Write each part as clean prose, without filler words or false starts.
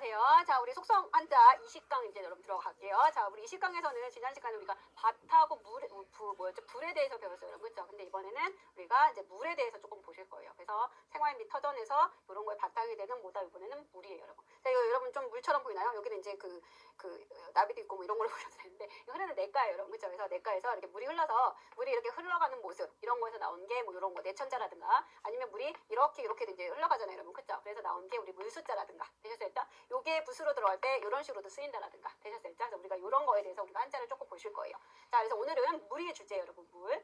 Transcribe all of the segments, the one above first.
안녕하세요. 자, 우리 속성 한자 20강 이제 여러분 들어갈게요. 자, 우리 20강에서는 지난 시간에 우리가 밭하고 불에 대해서 배웠어요. 여러분. 그렇죠? 근데 이번에는 우리가 이제 물에 대해서 조금 보실 거예요. 그래서 생활 및 터전에서 이런 거에 바탕이 되는 뭐다 이번에는 물이에요, 여러분. 자, 이거 여러분 좀 물처럼 보이나요? 여기는 이제 그 나비도 있고 뭐 이런 걸로 보셔도 되는데 이거 흐르는 냇가예요, 여러분. 그렇죠? 그래서 냇가에서 이렇게 물이 흘러서 물이 이렇게 흘러가는 모습 이런 거에서 나온 게 뭐 이런 거 내천자라든가 아니면 물이 이렇게 이제 흘러가잖아요, 여러분. 그렇죠? 그래서 나온 게 우리 물숫자라든가 되셨어요? 요게 붓으로 들어갈 때 이런 식으로도 쓰인다라든가 되셨어요? 그래서 우리가 이런 거에 대해서 우리가 한자를 조금 보실 거예요. 자, 그래서 오늘은 물이 주제예요, 여러분. 물.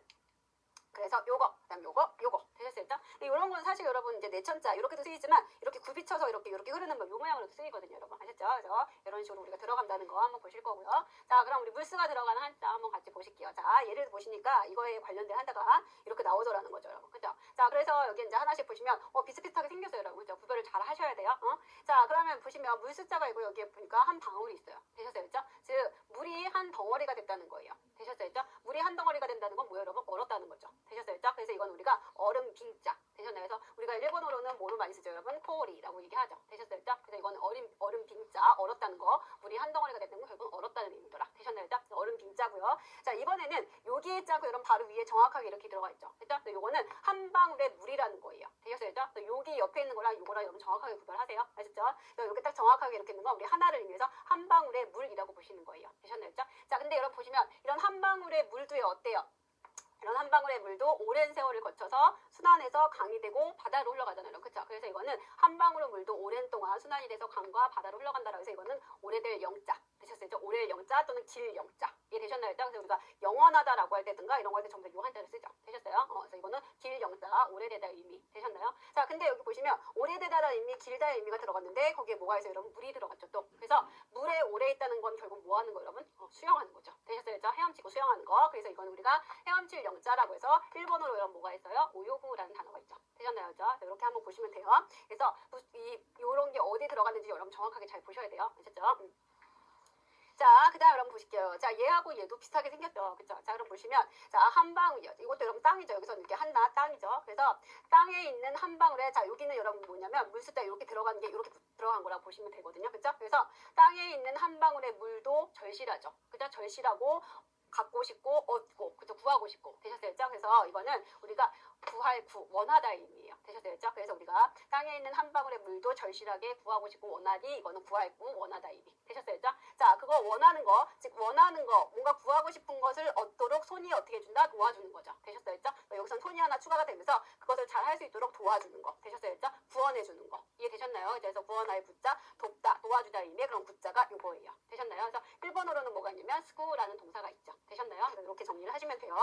그래서 요거, 그다음 요거 되셨어요? 이런 건 사실 여러분 이제 내천자 이렇게도 쓰이지만 이렇게 굽이쳐서 이렇게 흐르는 요 모양으로도 쓰이거든요, 여러분. 아셨죠? 그래서 이런 식으로 우리가 들어간다는 거 한번 보실 거고요. 자, 그럼 우리 물수가 들어가는 한자 한번 같이 보실게요. 자, 예를 보시니까 이거에 관련된 한자가 이렇게 나오더라는 거죠, 여러분. 그죠? 자, 그래서 여기 이제 하나씩 보시면 비슷비슷하게 생겼어요, 여러분. 그죠? 구별을 잘 하셔야 돼요. 자, 그러면 보시면 물숫자가 있고 여기에 보니까 한 방울이 있어요. 되셨어요? 즉 물이 한 덩어리가 됐다는 거예요. 되셨어요? 물이 한 덩어리가 된다는 건 뭐예요, 여러분? 얼었다는 거죠. 되셨어요? 그래서 이건 우리가 얼음 빙자. 되셨나요? 그래서 우리가 일본어로는 뭐로 많이 쓰죠, 여러분? 토리라고 얘기하죠. 되셨어요? 그래서 이건 얼음 빙자, 얼었다는 거. 물이 한 덩어리가 됐다는 건 결국은 얼었다는 의미더라. 되셨나요? 얼음 빙자고요. 자, 이번에는 여기에 짜고 여러분 바로 위에 정확하게 이렇게 들어가 있죠. 됐죠? 요거는 한 방울의 물이라는 거예요. 되셨어요? 여기 옆에 있는 거랑 요거랑 여러분 정확하게 구별하세요. 아셨죠? 이렇게 딱 정확하게 이렇게 있는 건 우리 하나를 의미해서 한 방울의 물이라고 보시는 거예요. 되셨나요? 자, 근데 여러분 보시면 이런 한 방울의 물도 어때요? 이런 한 방울의 물도 오랜 세월을 거쳐서 순환해서 강이 되고 바다로 흘러가잖아요. 그렇죠? 그래서 이거는 한 방울의 물도 오랜 동안 순환이 돼서 강과 바다로 흘러간다라고 해서 이거는 오래될 영자. 되셨어요? 오래될 영자 또는 길 영자. 이해 되셨나요? 그래서 우리가 영원하다라고 할 때든가 이런 거 할 때 전부 요 한자를 쓰죠. 되셨어요? 그래서 이거는 길 영자, 오래되다 의미. 되셨나요? 자, 근데 여기 보시면 오래되다라는 의미, 길다의 의미가 들어갔는데 거기에 뭐가 있어요, 여러분? 물이 들어갔죠, 또. 그래서 물에 오래 있다는 건 결국 뭐 하는 거예요, 여러분? 수영하는 거죠. 되셨어요? 헤엄치고 수영하는 거. 그래서 이거는 우리가 헤엄칠 영자라고 해서 일본어로 이런 뭐가 있어요? 오요구라는 단어가 있죠. 되셨나요? 이렇게 한번 보시면 돼요. 그래서 요런 게 어디 들어갔는지 여러분 정확하게 잘 보셔야 돼요. 아셨죠? 자, 그 다음 여러분 보실게요. 자, 얘하고 얘도 비슷하게 생겼죠. 그쵸? 자, 그럼 보시면, 자, 한 방울이요. 이것도 여러분 땅이죠. 여기서는 이렇게 한나 땅이죠. 그래서 땅에 있는 한 방울에, 자, 여기는 여러분 뭐냐면, 물수다 이렇게 들어간 게 이렇게 들어간 거라고 보시면 되거든요. 그쵸? 그래서 땅에 있는 한 방울의 물도 절실하죠. 그죠? 절실하고, 갖고 싶고, 얻고, 그죠? 구하고 싶고. 되셨어요? 그래서 이거는 우리가 원하다의 의미예요. 되셨어요? 그래서 우리가 땅에 있는 한 방울의 물도 절실하게 구하고 싶고 원하니 이거는 구하고 원하다의 의미. 되셨어요? 자, 그거 원하는 거, 즉 원하는 거, 뭔가 구하고 싶은 것을 얻도록 손이 어떻게 해준다? 도와주는 거죠. 되셨어요? 여기선 손이 하나 추가가 되면서 그것을 잘 할 수 있도록 도와주는 거. 되셨어요? 구원해주는 거. 이해되셨나요? 그래서 구원할 구자, 돕다, 도와주다 의미의 그런 구자가 요거예요. 되셨나요? 그래서 일본어로는 뭐가 있냐면 스쿠라는 동사가 있죠. 되셨나요? 이렇게 정리를 하시면 돼요.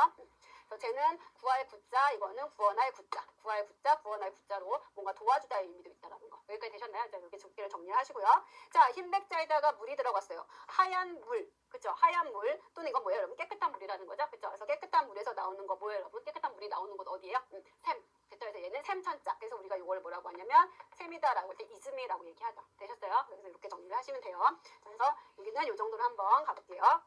그래서 쟤는 구할 구자, 이거는 구원할 구자, 구할 구자, 구원할 구자로 뭔가 도와주다의 의미도 있다라는 거. 여기까지 되셨나요? 자, 이렇게 적기를 정리를 하시고요. 자, 흰백자에다가 물이 들어갔어요. 하얀 물, 그쵸? 하얀 물 또는 이건 뭐예요, 여러분? 깨끗한 물이라는 거죠, 그쵸? 그래서 깨끗한 물에서 나오는 거 뭐예요, 여러분? 깨끗한 물이 나오는 곳 어디예요? 샘. 그쵸? 그래서 얘는 샘천자. 그래서 우리가 이걸 뭐라고 하냐면 샘이다라고 할 때 이즈미라고 얘기하죠. 되셨어요? 그래서 이렇게 정리를 하시면 돼요. 그래서 여기는 이 정도로 한번 가볼게요.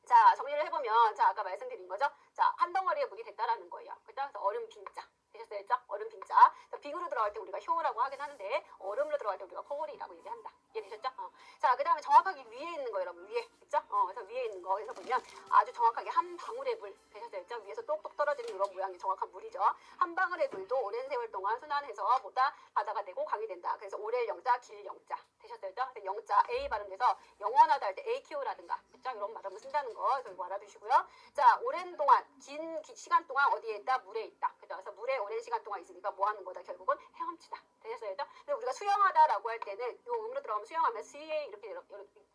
자, 정리를 해보면, 자, 아까 말씀드린 거죠? 자, 한 덩어리의 물이 됐다라는 거예요. 그죠? 그래서 얼음 빙자. 되셨어요? 얼음 빙자. 빙으로 들어갈 때 우리가 효라고 하긴 하는데, 얼음으로 들어갈 때 우리가 코리라고 얘기한다. 이해되셨죠? 자, 그 다음에 정확하게 위에 있는 거, 여러분. 위에. 그죠? 그래서 위에 있는 거. 그래서 보면 아주 정확하게 한 방울의 물. 되셨어요? 위에서 똑똑 떨어지는 이런 모양의 정확한 물이죠. 한 방울의 물도 오랜 세월 동안 순환해서 보다 바다가 되고 강이 된다. 그래서 오래 영자, 길 영자. 되셨어요? 영자, A 발음돼서 영원하다 할 때 AQ라든가. 그죠? 이런 발음을 쓴다는 거. 그래서 이거 알아두시고요. 자, 오랜 동안, 긴 시간 동안 어디에 있다? 물에 있다. 그죠? 그래서 물에 오랜 시간 동안 있으니까 뭐 하는 거다? 결국은 헤엄치다. 되셨어요? 근데 우리가 수영하다라고 할 때는 요 음으로 들어가면 수영하면 수에 이렇게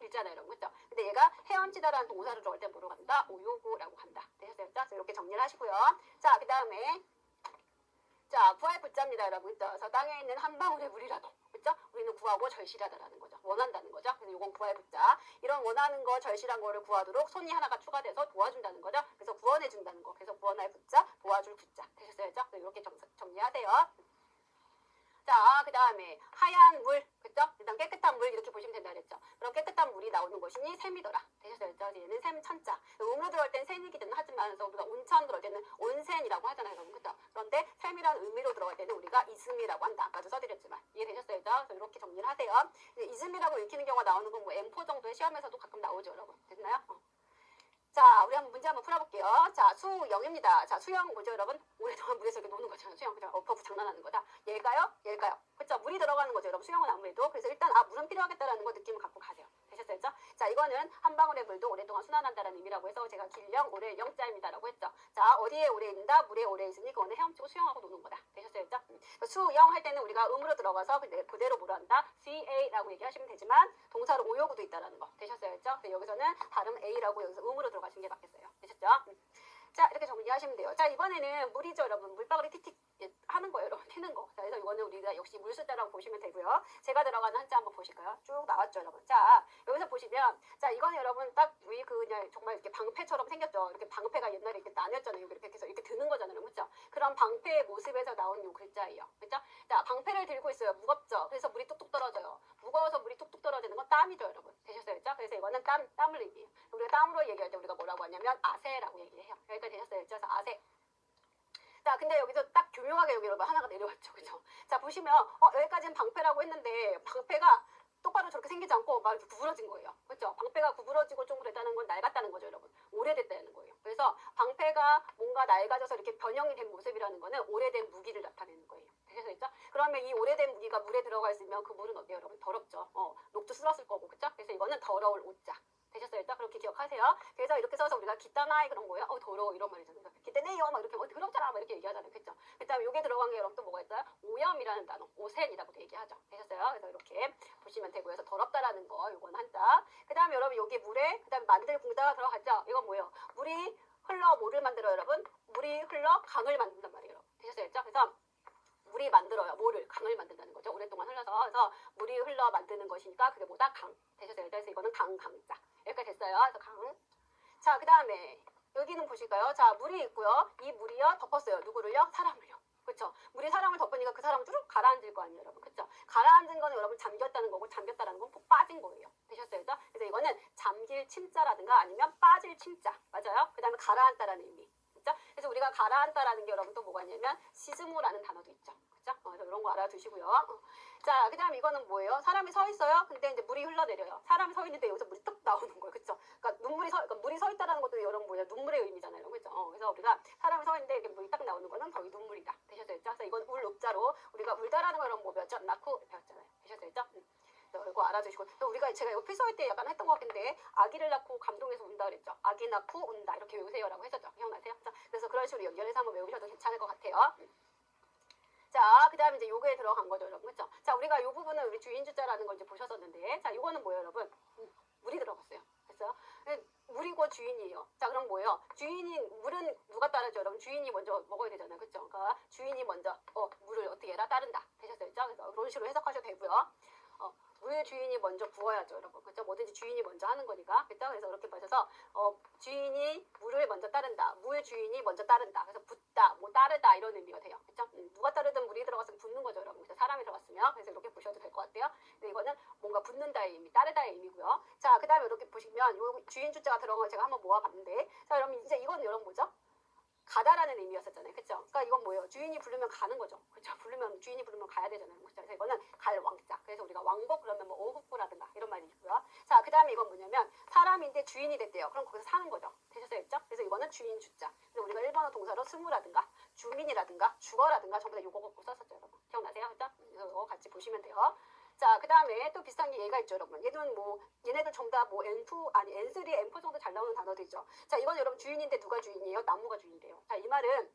읽잖아요, 여러분. 그죠? 근데 얘가 헤엄치다라는 동사를 들어갈 때 뭐로 간다? 오요구라고 간다. 되셨어요? 그래서 이렇게 정리를 하시고요. 자, 그 다음에 자, 구할 구자입니다, 여러분. 그래서 땅에 있는 한 방울의 물이라도. 그죠? 우리는 구하고 절실하다라는 거죠. 원한다는 거죠. 그래서 이건 구할 구자. 이런 원하는 거, 절실한 거를 구하도록 손이 하나가 추가돼서 도와준다는 거죠. 그래서 구원해준다는 거. 그래서 구원할 구자, 도와줄 구자. 되셨어요? 이렇게 정리하세요. 자, 그 다음에 하얀 물, 그죠? 일단 깨끗한 물 이렇게 보시면 된다 그랬죠. 그럼 깨끗한 물이 나오는 것이니 샘이더라. 되셨어요? 얘는 샘천자. 음으로 들어갈 때는 샘이기는 하지만 우리가 온천 들어갈 때는 온센이라고 하잖아요, 여러분. 그죠? 그런데 샘이라는 의미로 들어갈 때는 우리가 이슴이라고 한다. 아까도 써드렸지만 이해되셨어요? 그래서 이렇게 정리를 하세요. 이즘이라고 읽히는 경우가 나오는 건 뭐 M4 정도의 시험에서도 가끔 나오죠, 여러분. 됐나요? 자, 우리 한번 문제 한번 풀어볼게요. 자, 수영입니다. 자, 수영 뭐죠, 여러분? 오랫동안 물에서 이렇게 노는 거잖아요. 수영 그냥 어퍼 장난하는 거다. 얘가요? 얘가요? 그쵸? 물이 들어가는 거죠, 여러분. 수영은 아무래도. 그래서 일단 물은 필요하겠다라는 거 느낌을 갖고 가세요. 되셨어요? 자, 이거는 한 방울의 물도 오랫동안 순환한다는 의미라고 해서 제가 길령, 오래, 영자입니다라고 했죠. 자, 어디에 오래 있는다? 물에 오래 있으니 그거는 헤엄치고 수영하고 노는 거다. 되셨어요? 수영 할 때는 우리가 음으로 들어가서 그대로 뭐라 한다? CA라고 얘기하시면 되지만 동사로 오요구도 있다라는 거. 되셨어요? 여기서는 발음 A라고 여기서 음으로 들어가시는 게 맞겠어요. 되셨죠? 자, 이렇게 정리하시면 돼요. 자, 이번에는 물이죠, 여러분. 물방울이 틱틱 하는 거예요, 여러분. 튀는 거. 자, 그래서 이거는 우리가 역시 물숫자라고 보시면 되고요. 제가 들어가는 한자 한번 보실까요? 쭉 나왔죠, 여러분. 자, 여기서 보시면, 자, 이거는 여러분 딱 우리 그냥 정말 이렇게 방패처럼 생겼죠. 이렇게 방패가 옛날에 이렇게 나뉘었잖아요. 이렇게 해서 이렇게 드는 거잖아요, 그렇죠? 그런 방패의 모습에서 나온 요 글자예요, 그렇죠? 자, 방패를 들고 있어요. 무겁죠. 그래서 물이 뚝뚝 떨어져요. 무거워서 물이 뚝뚝 떨어지는 건 땀이죠, 여러분. 되셨어요, 그렇죠? 그래서 이거는 땀을 얘기해요. 우리가 땀으로 얘기할 때 우리가 뭐라고 하냐면 아세라고 얘기해요. 여기까지 되셨어요, 그래서 아세. 자, 근데 여기서 딱 교묘하게 여기 여러분 하나가 내려왔죠, 그죠? 자, 보시면 여기까지는 방패라고 했는데 방패가 똑바로 저렇게 생기지 않고 막 이렇게 구부러진 거예요, 그렇죠? 방패가 구부러지고 좀 그랬다는 건 낡았다는 거죠, 여러분. 오래됐다는 거예요. 그래서 방패가 뭔가 낡아져서 이렇게 변형이 된 모습이라는 거는 오래된 무기를 나타내는 거예요. 되셨죠? 그러면 이 오래된 무기가 물에 들어가 있으면 그 물은 어때요, 여러분? 더럽죠. 녹도 쓸었을 거고, 그렇죠? 그래서 이거는 더러울 오자. 되셨어요? 그렇게 기억하세요. 그래서 이렇게 써서 우리가 기따나이 그런 거예요. 더러워 이런 말이잖아요. 기따네요 막 이렇게 더럽잖아 막 이렇게 얘기하잖아요. 그렇죠? 그다음에 여기에 들어간 게 여러분 또 뭐가 있어요? 오염이라는 단어, 오센이라고도 얘기하죠. 되셨어요? 그래서 이렇게 보시면 되고요. 그래서 더럽다라는 거 요건 한자. 그다음에 여러분 여기 물에 그다음에 만들궁다가 들어갔죠. 이건 뭐예요? 물이 흘러 뭐를 만들어요, 여러분? 물이 흘러 강을 만든단 말이에요. 되셨어요? 그래서 물이 만들어요. 뭐를? 강을 만든다는 거죠. 오랫동안 흘러서. 그래서 물이 흘러 만드는 것이니까 그게 뭐다? 강. 되셨어요? 그래서 이거는 강자. 여기까지 됐어요. 그래서 강. 자, 그 다음에 여기는 보실까요? 자, 물이 있고요. 이 물이요. 덮었어요. 누구를요? 사람을요. 그렇죠? 물이 사람을 덮으니까 그 사람은 쭉 가라앉을 거 아니에요, 여러분. 그렇죠? 가라앉은 거는 여러분 잠겼다는 거고 잠겼다라는 건 푹 빠진 거예요. 되셨어요? 그래서 이거는 잠길 침자라든가 아니면 빠질 침자. 맞아요? 그 다음에 가라앉다라는 의미. 그렇죠? 그래서 우리가 가라앉다라는 게 여러분 또 뭐가 있냐면 시즈모라는 단어도 있죠. 그렇죠? 그래서 이런 거 알아두시고요. 자, 그 다음 이거는 뭐예요? 사람이 서 있어요. 근데 이제 물이 흘러내려요. 사람이 서 있는데 여기서 물이 뚝 나오는 거예요. 그렇죠? 그러니까 그러니까 물이 서 있다라는 것도 여러분 뭐냐? 눈물의 의미잖아요. 그렇죠? 그래서 우리가 사람이 서 있는데 이렇게 물이 딱 나오는 거는 거의 눈물이다. 되셨어요? 그래서 이건 울읍자로 우리가 울다라는 거 여러분 뭐 배웠죠? 낳고 배웠잖아요. 되셨어요? 이거 알아두시고 우리가 제가 옆에 서 있을 때 약간 했던 것 같은데 아기를 낳고 감동해서 운다 그랬죠. 아기 낳고 운다 이렇게 외우세요라고 했었죠. 기억나세요? 그래서 그런 식으로 연결해서 한번 외우셔도 괜찮을 것 같아요. 자, 그 다음에 이제 요거에 들어간 거죠, 여러분. 그렇죠? 자, 우리가 요 부분은 우리 주인주자라는 걸 이제 보셨었는데, 자, 요거는 뭐예요, 여러분? 물이 들어갔어요. 됐어요? 물이고 주인이에요. 자, 그럼 뭐예요? 물은 누가 따르죠, 여러분? 주인이 먼저 먹어야 되잖아요. 그렇죠? 그러니까 주인이 먼저 물을 어떻게 해라? 따른다. 되셨어요? 그래서 그런 식으로 해석하셔도 되고요. 물 주인이 먼저 부어야죠, 여러분. 그렇죠? 뭐든지 주인이 먼저 하는 거니까. 그렇죠? 그래서 이렇게 보셔서 주인이 물을 먼저 따른다. 물 주인이 먼저 따른다. 그래서 붓다, 뭐 따르다 이런 의미가 돼요. 그렇죠? 누가 따르든 물이 들어갔으면 붓는 거죠, 여러분. 그래서 사람이 들어갔으면 그래서 이렇게 보셔도 될 것 같아요. 근데 이거는 뭔가 붓는다의 의미, 따르다의 의미고요. 자, 그다음에 이렇게 보시면 요 주인 주자가 들어간 걸 제가 한번 모아봤는데, 자, 여러분 이제 이건 여러분 뭐죠? 가다라는 의미였었잖아요. 그쵸? 그러니까 이건 뭐예요? 주인이 부르면 가는 거죠. 그쵸? 주인이 부르면 가야 되잖아요. 그쵸? 그래서 이거는 갈 왕자. 그래서 우리가 왕복 그러면 뭐 오국부라든가 이런 말이 있고요. 자, 그 다음에 이건 뭐냐면 사람인데 주인이 됐대요. 그럼 거기서 사는 거죠. 되셨어요? 그쵸? 그래서 이거는 주인 주자. 그래서 우리가 일본어 동사로 스무라든가 주민이라든가 주거라든가 전부 다 요거 갖고 썼었죠, 여러분. 기억나세요? 그쵸? 그래서 이거 같이 보시면 돼요. 자, 그 다음에 또 비슷한 게 얘가 있죠, 여러분. 얘네들 전부 다 뭐 N2, 아니 N3, N4 정도 잘 나오는 단어도 있죠. 자, 이건 여러분 주인인데 누가 주인이에요? 나무가 주인이래요. 자, 이 말은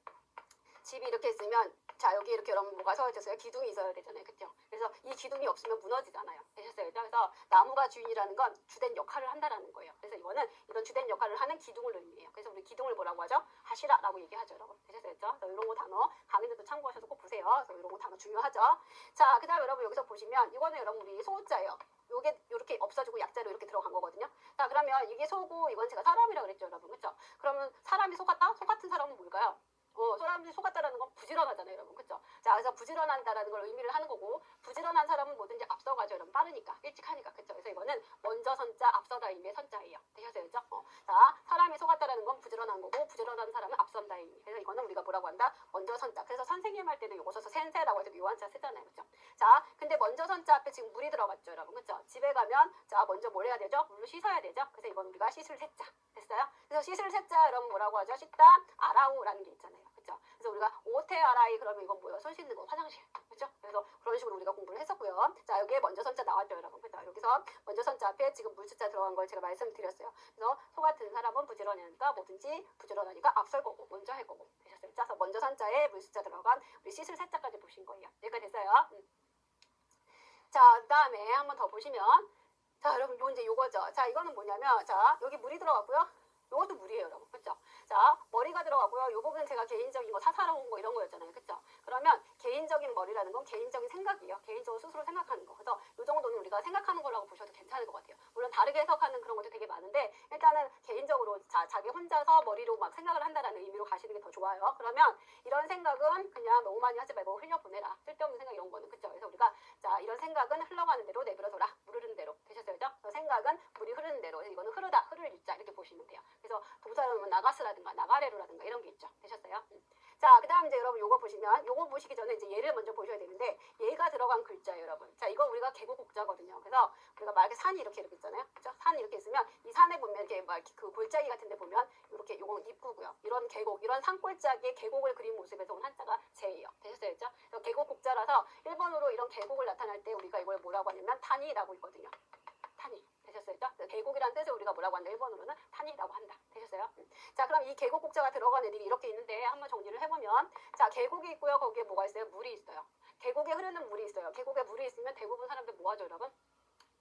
집이 이렇게 있으면 자, 여기 이렇게 여러분 뭐가 서 있어요? 기둥이 있어야 되잖아요. 그렇죠? 그래서 이 기둥이 없으면 무너지잖아요. 되셨어요? 그래서 나무가 주인이라는 건 주된 역할을 한다라는 거예요. 그래서 이거는 이런 주된 역할을 하는 기둥을 의미해요. 그래서 우리 기둥을 뭐라고 하죠? 하시라라고 얘기하죠, 여러분. 되셨어요? 그래서 이런 거 단어 강의들도 참고하셔서 꼭 보세요. 그래서 이런 거 단어 중요하죠. 자, 그다음에 여러분 여기서 보시면 이거는 여러분 우리 소자예요. 요게 이렇게 없어지고 약자로 이렇게 들어간 거거든요. 자, 그러면 이게 소고 이건 제가 사람이라고 그랬죠, 여러분. 그렇죠? 그러면 사람이 속았다? 속같은 사람은 뭘까요? 사람들이 속았다라는 건 부지런하잖아요, 여러분. 그렇죠? 자, 그래서 부지런한다라는 걸 의미를 하는 거고, 부지런한 사람은 뭐든지 앞서가죠, 여러분. 빠르니까, 일찍 하니까. 그렇죠? 그래서 이거는 먼저 선자, 앞서다 의미의 선자예요. 되셨어요? 그렇죠? 자, 사람이 속았다라는 건 부지런한 거고, 부지런한 사람은 앞선다의 의미. 그래서 이거는 우리가 뭐라고 한다? 먼저 선자. 그래서 선생님 할 때는 요거 써서 센세라고 해서 요한자 쓰잖아요. 그렇죠? 자, 근데 먼저 선자 앞에 지금 물이 들어갔죠, 여러분. 그쵸? 집에 가면 자 먼저 뭘 해야 되죠? 물로 씻어야 되죠. 그래서 이건 우리가 씻을 세자 됐어요? 그래서 씻을 세자 여러분 뭐라고 하죠? 씻다 아라우라는 게 있잖아요. 그쵸? 그래서 우리가 오테 아라이 그러면 이건 뭐예요? 손 씻는 거 화장실. 그쵸? 그래서 그런 식으로 우리가 공부를 했었고요. 자 여기에 먼저 선자 나왔죠, 여러분. 그쵸? 여기서 먼저 선자 앞에 지금 물 숫자 들어간 걸 제가 말씀드렸어요. 그래서 소 같은 사람은 부지런하니까 뭐든지 부지런하니까 앞설 거고 먼저 할 거고 되셨어요. 그래서 먼저 선자에 물 숫자 들어간 우리 씻을 세자까지 보신 거예요. 여기까지 됐어요. 자, 그다음에 한번 더 보시면 자, 여러분 요 이제 요거죠. 자, 이거는 뭐냐면 자, 여기 물이 들어갔고요. 요것도 물이에요, 여러분. 그쵸? 자, 머리가 들어가고요. 요 부분은 제가 개인적인 거 사사로운 거 이런 거였잖아요. 그쵸? 그러면 개인적인 머리라는 건 개인적인 생각이에요. 개인적으로 스스로 생각하는 거. 그래서 요 정도는 우리가 생각하는 거라고 보셔도 괜찮을 것 같아요. 물론 다르게 해석하는 그런 것도 되게 많은데 일단은 개인적으로 자기 혼자서 머리로 막 생각을 한다라는 의미로 가시는 게 더 좋아요. 그러면 이런 생각은 그냥 너무 많이 하지 말고 흘려보내라. 쓸데없는 생각 이런 거는. 그쵸? 그래서 우리가 자, 이런 생각은 흘러가는 대로 내버려둬라. 물 흐르는 대로. 되셨어요? 그죠? 생각은 물이 흐르는 대로. 이거는 흐르다, 흐를 유자 이렇게 보시면 돼요. 그래서 동사로는 나가스라든가 나가레루라든가 이런 게 있죠. 되셨어요? 자, 그 다음 이제 여러분 요거 보시면 요거 보시기 전에 이제 얘를 먼저 보셔야 되는데 얘가 들어간 글자예요, 여러분. 자, 이거 우리가 계곡국자거든요. 그래서 우리가 막 이렇게 산이 이렇게 있잖아요. 그죠? 산 이렇게 있으면 이 산에 보면 이렇게 막 그 골짜기 같은 데 보면 이렇게 요거 입구고요. 이런 계곡, 이런 산골짜기에 계곡을 그린 모습에서 온 한자가 제예요. 되셨어요? 그죠? 그래서 계곡국자라서 일본어로 이런 계곡을 나타낼 때 우리가 이걸 뭐라고 하냐면 타니라고 있거든요. 타니. 되셨어요? 계곡이라는 뜻을 우리가 뭐라고 한다? 일본어로는 타니라고 한다. 되셨어요? 자, 그럼 이 계곡국자가 들어간 애들이 이렇게 있는데 한번 정리를 해보면 자, 계곡이 있고요. 거기에 뭐가 있어요? 물이 있어요. 계곡에 흐르는 물이 있어요. 계곡에 물이 있으면 대부분 사람들 뭐 하죠, 여러분?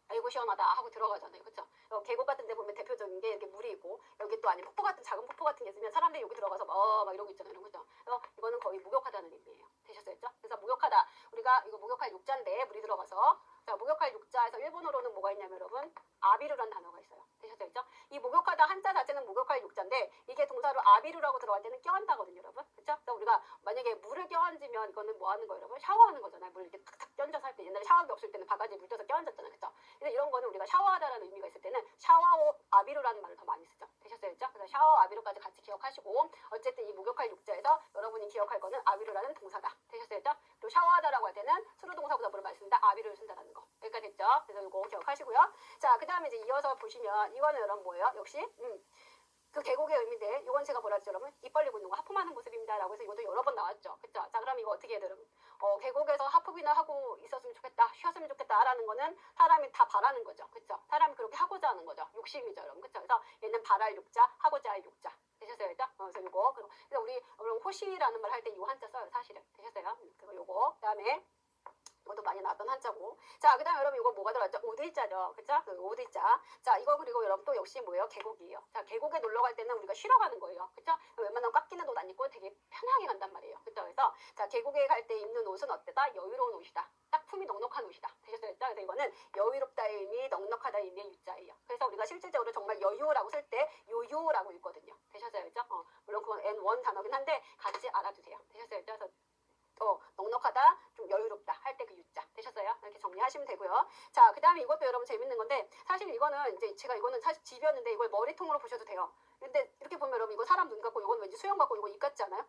아이고 시원하다 하고 들어가잖아요. 그쵸? 계곡 같은 데 보면 대표적인 게 이렇게 물이 있고 여기 또 안에 폭포 같은 작은 폭포 같은 게 있으면 사람들이 여기 들어가서 막 이러고 있잖아요. 그죠? 그래서 이거는 거의 목욕하다는 의미예요. 되셨어요? 그래서 목욕하다. 우리가 이거 목욕할 육자인데 물이 들어가서 자, 목욕할 육자에서 일본어로는 뭐가 있냐면 여러분 아비루라는 단어가 있어요. 되셨어요? 이 목욕하다 한자 자체는 목욕할 육자인데 이게 동사로 아비루라고 들어갈 때는 껴안다거든요, 여러분. 그쵸? 그래서 우리가 만약에 물을 껴안지면 이거는 뭐 하는 거예요, 여러분? 샤워하는 거잖아요. 물 이렇게 탁탁 껴안져서 할 때 옛날에 샤워기 없을 때는 바가지에 물 떠서 껴안졌잖아요. 그쵸? 그래서 이런 거는 우리가 샤워하다라는 의미가 있을 때는 샤워오 아비루라는 말을 더 많이 쓰죠. 되셨어요? 그래서 샤워 아비루까지 같이 기억하시고 어쨌든 이 목욕할 육자에서 여러분이 기억할 거는 아비루라는 동사다. 되셨어요? 또 샤워하다라고 할 때는 수로동사보다 뭐를 많이 쓴다? 아비루를 쓴다라는 거. 여기까지 됐죠? 그래서 이거 기억하시고요. 자, 그 다음에 이제 이어서 보시면 이거는 여러분 뭐예요? 역시 그 계곡의 의미인데 이건 제가 뭐라 했죠, 여러분? 입 벌리고 있는 거 하품하는 모습입니다 라고 해서 이것도 여러 번 나왔죠. 그쵸? 자, 그럼 이거 어떻게 해야 돼요, 여러분? 계곡에서 하품이나 하고 있었으면 좋겠다, 쉬었으면 좋겠다 라는 거는 사람이 다 바라는 거죠. 그쵸? 사람이 그렇게 하고자 하는 거죠. 욕심이죠, 여러분. 그쵸? 그래서 얘는 바랄 욕자, 하고자 할 욕자. 되셨어요? 그래서 요거. 그래서 우리 호시라는 말 할 때 요 한자 써요, 사실은. 되셨어요? 그리고 요거. 그 다음에 이것도 많이 나왔던 한자고. 자, 그 다음에 여러분 이거 뭐가 들어갔죠? 오드자죠. 그쵸? 그 오드자. 자, 이거 그리고 여러분 또 역시 뭐예요? 계곡이에요. 자, 계곡에 놀러 갈 때는 우리가 쉬러 가는 거예요. 그쵸? 웬만하면 꽉 끼는 옷 안 입고 되게 편하게 간단 말이에요. 그쵸? 그래서 자, 계곡에 갈 때 입는 옷은 어때다? 여유로운 옷이다. 딱 품이 넉넉한 옷이다. 되셨어요? 그래서 이거는 여유롭다의 의미, 넉넉하다의 의미의 유자예요. 그래서 우리가 실질적으로 정말 여유라고 쓸 때 요요라고 읽거든요. 되셨어요? 그죠? 물론 그건 N1 단어긴 한데 같이 알아두세요. 되셨어요? 그래서 넉넉하다, 좀 여유롭다 할 때 그 유자. 되셨어요? 이렇게 정리하시면 되고요. 자, 그 다음에 이것도 여러분 재밌는 건데 사실 이거는 이제 제가 이거는 사실 집이었는데 이걸 머리통으로 보셔도 돼요. 근데 이렇게 보면 여러분 이거 사람 눈 같고 이건 왠지 수영 같고 이거 입 같지 않아요?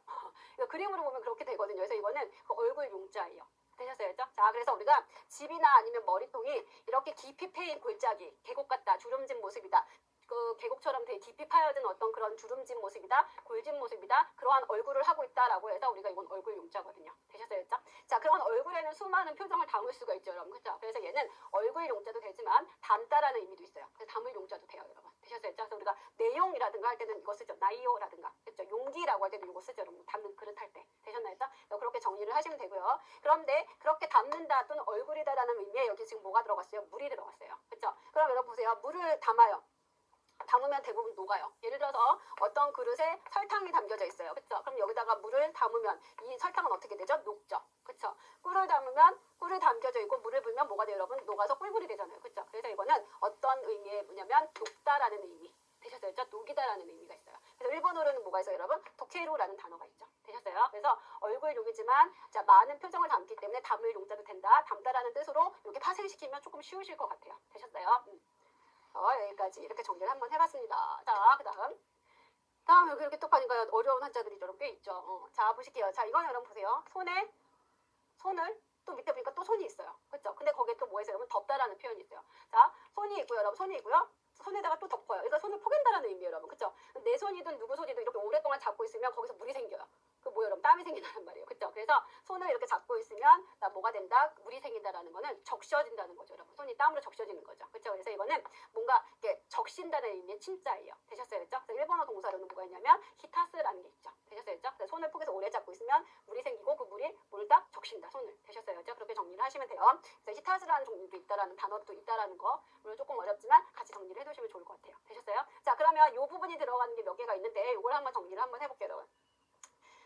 이거 그림으로 보면 그렇게 되거든요. 그래서 이거는 그 얼굴 용자예요. 되셨어요? 자, 그래서 우리가 집이나 아니면 머리통이 이렇게 깊이 패인 골짜기, 계곡 같다, 주름진 모습이다. 그 계곡처럼 되게 깊이 파여든 어떤 그런 주름진 모습이다, 골진 모습이다, 그러한 얼굴을 하고 있다라고 해서 우리가 이건 얼굴 용자거든요. 되셨어요? 자, 그런 얼굴에는 수많은 표정을 담을 수가 있죠, 여러분. 그렇죠? 그래서 얘는 얼굴 용자도 되지만 담다라는 의미도 있어요. 그래서 담을 용자도 돼요, 여러분. 되셨어요? 그래서 우리가 내용이라든가 할 때는 이거 쓰죠. 나이오라든가. 그렇죠? 용기라고 할 때도 이거 쓰죠, 여러분. 담는 그릇 할 때. 되셨나요? 그렇게 정리를 하시면 되고요. 그런데 그렇게 담는다 또는 얼굴이다라는 의미에 여기 지금 뭐가 들어갔어요? 물이 들어갔어요. 그렇죠? 그럼 여러분 보세요. 물을 담아요. 담으면 대부분 녹아요. 예를 들어서 어떤 그릇에 설탕이 담겨져 있어요. 그쵸? 그럼 여기다가 물을 담으면 이 설탕은 어떻게 되죠? 녹죠. 그쵸? 꿀을 담으면 꿀을 담겨져 있고 물을 불면 뭐가 돼요, 여러분? 녹아서 꿀꿀이 되잖아요. 그쵸? 그래서 이거는 어떤 의미의 뭐냐면 녹다라는 의미. 되셨어요? 녹이다라는 의미가 있어요. 그래서 일본어로는 뭐가 있어요, 여러분? 도케루라는 단어가 있죠. 되셨어요? 그래서 얼굴 용이지만 자, 많은 표정을 담기 때문에 담을 용자도 된다. 담다라는 뜻으로 이렇게 파생시키면 조금 쉬우실 것 같아요. 되셨어요? 여기까지 이렇게 정리를 한번 해봤습니다. 자, 그 다음 여기 이렇게 또 보니까 어려운 한자들이 좀 꽤 있죠. 자, 보실게요. 자, 이거는 여러분 보세요. 손을 또 밑에 보니까 또 손이 있어요. 그렇죠? 근데 거기에 또 뭐 있어요? 여러분 덮다라는 표현이 있어요. 자, 손이 있고요. 여러분 손이 있고요. 손에다가 또 덮어요. 그러니까 손을 포갠다라는 의미예요, 여러분. 그렇죠? 내 손이든 누구 손이든 이렇게 오랫동안 잡고 있으면 거기서 물이 생겨요. 그 뭐예요, 여러분? 땀이 생긴다는 말이에요. 그렇죠? 그래서 손을 이렇게 잡고 있으면 나 뭐가 된다? 물이 생긴다라는 거는 적셔진다는 거죠, 여러분. 손이 땀으로 적셔지는 거죠. 그렇죠? 그래서 이거는 뭔가 이렇게 적신다는 의미의 침자예요. 되셨어요? 그렇죠? 그래서 일본어 동사로는 뭐가 있냐면 히타스라는 게 있죠. 되셨어요? 그렇죠? 그래서 손을 포개서 오래 잡고 있으면 물이 생기고 그 물이 뭘다 적신다. 손을. 되셨어요? 그렇죠? 그렇게 정리를 하시면 돼요. 그래서 히타스라는 종류도 있다라는 단어도 있다라는 거. 물론 조금 어렵지만 같이 정리를 해두시면 좋을 것 같아요. 되셨어요? 자, 그러면 이 부분이 들어가는 게 몇 개가 있는데 이걸 한번 정리를 한번 해볼게요, 여러분.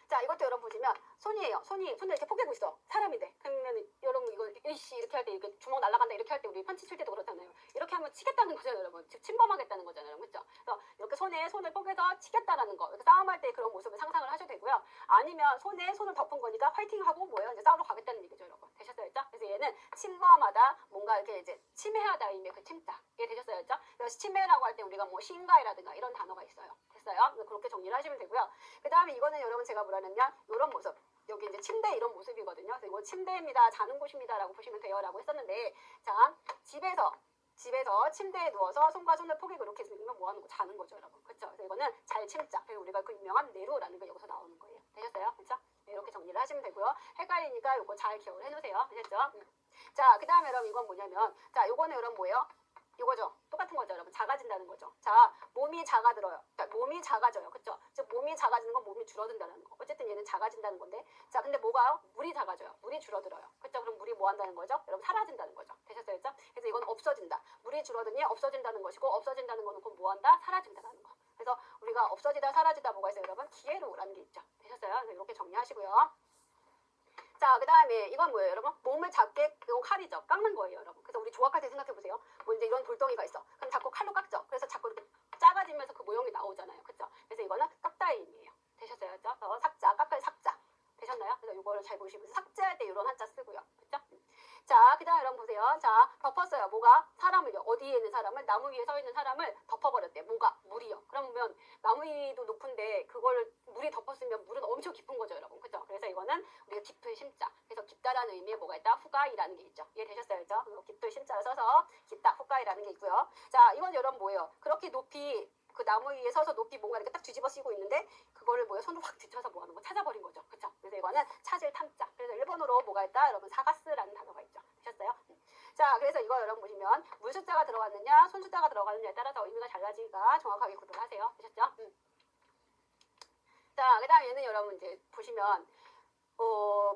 자, 이것도 여러분 보시면 손이에요. 손을 이렇게 포개고 있어. 사람인데. 그러면 여러분 이거 일시 이렇게 할 때 이렇게 주먹 날아간다 이렇게 할 때 우리 펀치 칠 때도 그렇잖아요. 이렇게 하면 치겠다는 거잖아요, 여러분. 즉 침범하겠다는 거잖아요, 그렇죠? 그래서 이렇게 손을 포개서 치겠다라는 거. 이렇게 싸움할 때 그런 모습을 상상을 하셔도 되고요. 아니면 손에 손을 덮은 거니까 파이팅하고 뭐예요? 이제 싸우러 가겠다는 얘기죠, 여러분. 되셨어요, 그렇죠? 그래서 얘는 침범하다, 뭔가 이렇게 이제 침해하다 의미의 그 침자. 이게 되셨어요, 그렇죠? 그래서 침해라고 할 때 우리가 뭐 신가이라든가 이런 단어가 있어요. 됐어요? 그렇게 정리를 하시면 되고요. 그 다음에 이거는 여러분 제가 뭐라냐면 이런 모습. 여기 이제 침대 이런 모습이거든요. 그래서 이거 침대입니다. 자는 곳입니다라고 보시면 돼요라고 했었는데, 자, 집에서 침대에 누워서 손과 손을 포개고 이렇게 있으면 뭐 하는 거? 자는 거죠, 여러분. 그렇죠? 그래서 이거는 잘 침자. 그리고 우리가 그 유명한 내로라는 게 여기서 나오는 거예요. 되셨어요? 그렇죠? 네, 이렇게 정리를 하시면 되고요. 헷갈리니까 이거 잘 기억을 해놓으세요. 되셨죠? 자, 그 다음에 여러분 이건 뭐냐면, 자, 요거는 여러분 뭐예요? 이거죠. 똑같은 거죠, 여러분. 작아진다는 거죠. 자, 몸이 작아들어요. 그러니까 몸이 작아져요. 그렇죠? 즉 몸이 작아지는 건 몸이 줄어든다는 거. 어쨌든 얘는 작아진다는 건데, 자, 근데 뭐가요? 물이 작아져요. 물이 줄어들어요. 그렇죠? 그럼 물이 뭐 한다는 거죠? 여러분 사라진다는 거죠. 되셨어요, 그렇죠? 그래서 이건 없어진다. 물이 줄어드니 없어진다는 것이고, 없어진다는 거는 그럼 뭐 한다? 사라진다는 거. 그래서 우리가 없어지다, 사라지다 뭐가 있어요, 여러분? 기회로라는 게 있죠. 되셨어요? 그래서 이렇게 정리하시고요. 자, 그 다음에 이건 뭐예요, 여러분? 몸을 작게, 이거 칼이죠. 깎는 거예요, 여러분. 그래서 우리 조각할 때 생각해보세요. 뭐 이제 이런 돌덩이가 있어. 그럼 자꾸 칼로 깎죠. 그래서 자꾸 이렇게 작아지면서 그 모형이 나오잖아요. 그쵸? 그래서 이거는 깎다의 의미예요. 되셨어요? 그죠? 그래서 삭자, 깎을 삭자. 되셨나요? 그래서 이거를 잘 보시면서 삭제할 때 이런 한자 쓰고요. 그쵸? 자, 그 다음에 여러분 보세요. 자, 덮었어요. 뭐가? 사람을요. 어디에 있는 사람을? 나무 위에 서 있는 사람을 덮어버렸대. 뭐가? 물이요. 그러면 나무 위도 높은데 그걸 물이 덮었으면 물은 엄청 깊은 거죠, 여러분. 그죠? 그래서 이거는 우리가 깊을 심자. 그래서 깊다라는 의미에 뭐가 있다? 후가이라는 게 있죠. 이해되셨어요? 그죠? 깊을 심자를 써서 깊다, 후가이라는 게 있고요. 자, 이건 여러분 뭐예요? 그렇게 높이 그 나무 위에 서서 높이 뭔가 이렇게 딱 뒤집어 쓰고 있는데 그거를 뭐예요? 손으로 확 뒤쳐서 뭐 하는 거? 찾아버린 거죠. 그쵸? 그래서 이거는 찾을 탐자. 그래서 일본어로 뭐가 있다? 여러분 사가스라는 단어가 있죠. 되셨어요? 자, 그래서 이거 여러분 보시면 물 숫자가 들어갔느냐, 손 숫자가 들어가느냐에 따라서 의미가 달라지니까 정확하게 구분을 하세요. 되셨죠? 자, 그 다음 얘는 여러분 이제 보시면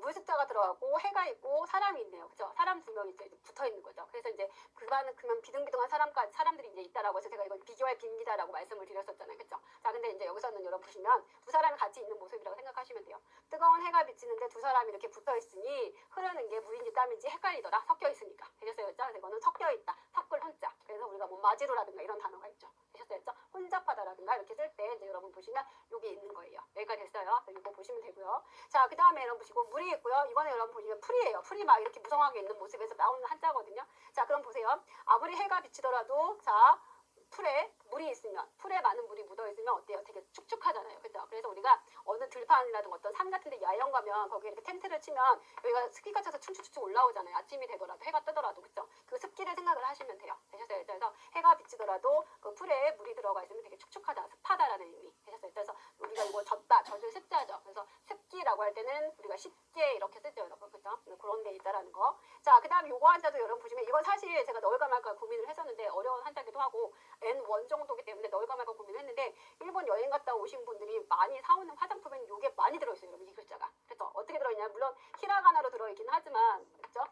물 숫자가 들어가고 해가 있고 사람이 있네요. 그죠? 사람 두 명이 이제 붙어 있는 거죠. 그래서 이제 그거는 그러면 비등비등한 사람들이 이제 있다라고 해서 제가 이걸 비교할 빈기다라고 말씀을 드렸었잖아요. 그죠? 자, 근데 이제 여기서는 여러분 보시면 두 사람이 같이 있는 모습이라고 생각하시면 돼요. 뜨거운 해가 비치는데 두 사람이 이렇게 붙어 있으니 흐르는 게 물인지 땀인지 헷갈리더라. 섞여 있으니까. 되셨어요? 그죠? 그래서 이거는 섞여 있다. 섞을 혼자. 그래서 우리가 뭐 마지로라든가 이런 단어가 있죠. 되셨어요? 그죠? 혼잡하다라든가 이렇게 쓸 때 이제 여러분 보시면 요게 있는 거예요. 여기까지 됐어요. 이거 보시면 되고요. 자, 그 다음에 여러분 보시고 물이 있고요. 이거는 여러분 보시면 풀이에요. 풀이 막 이렇게 무성하게 있는 모습에서 나오는 한자거든요. 자, 그럼 보세요. 아무리 해가 비치더라도 자, 풀에 물이 있으면, 풀에 많은 물이 묻어 있으면 어때요? 되게 축축하잖아요. 그죠? 그래서 우리가 어느 들판이라든가 어떤 산 같은 데 야영 가면 거기에 이렇게 텐트를 치면 여기가 습기가 차서 충축충축 올라오잖아요. 아침이 되더라도 해가 뜨더라도. 그죠? 그 습기를 생각을 하시면 돼요. 되셨어요? 그래서 해가 비치더라도 그 풀에 물이 들어가 있으면 되게 축축하다, 습하다라는 의미. 되셨어요? 그래서 우리가 이거 젖다, 젖을 습자죠. 그래서 습기라고 할 때는 우리가 쉽게 이렇게 쓰죠, 여러분. 그죠? 그런 게 있다라는 거. 자, 그 다음에 요거 한자도 여러분 보시면 이건 사실 제가 넣을까 말까 고민을 했었는데 어려운 한자기도 하고 N1 정도기 때문에 넣을까 말까 고민을 했는데 일본 여행 갔다 오신 분들이 많이 사오는 화장품에는 요게 많이 들어있어요, 여러분. 이 글자가. 그래서 어떻게 들어있냐? 물론 히라가나로 들어있긴 하지만 그죠?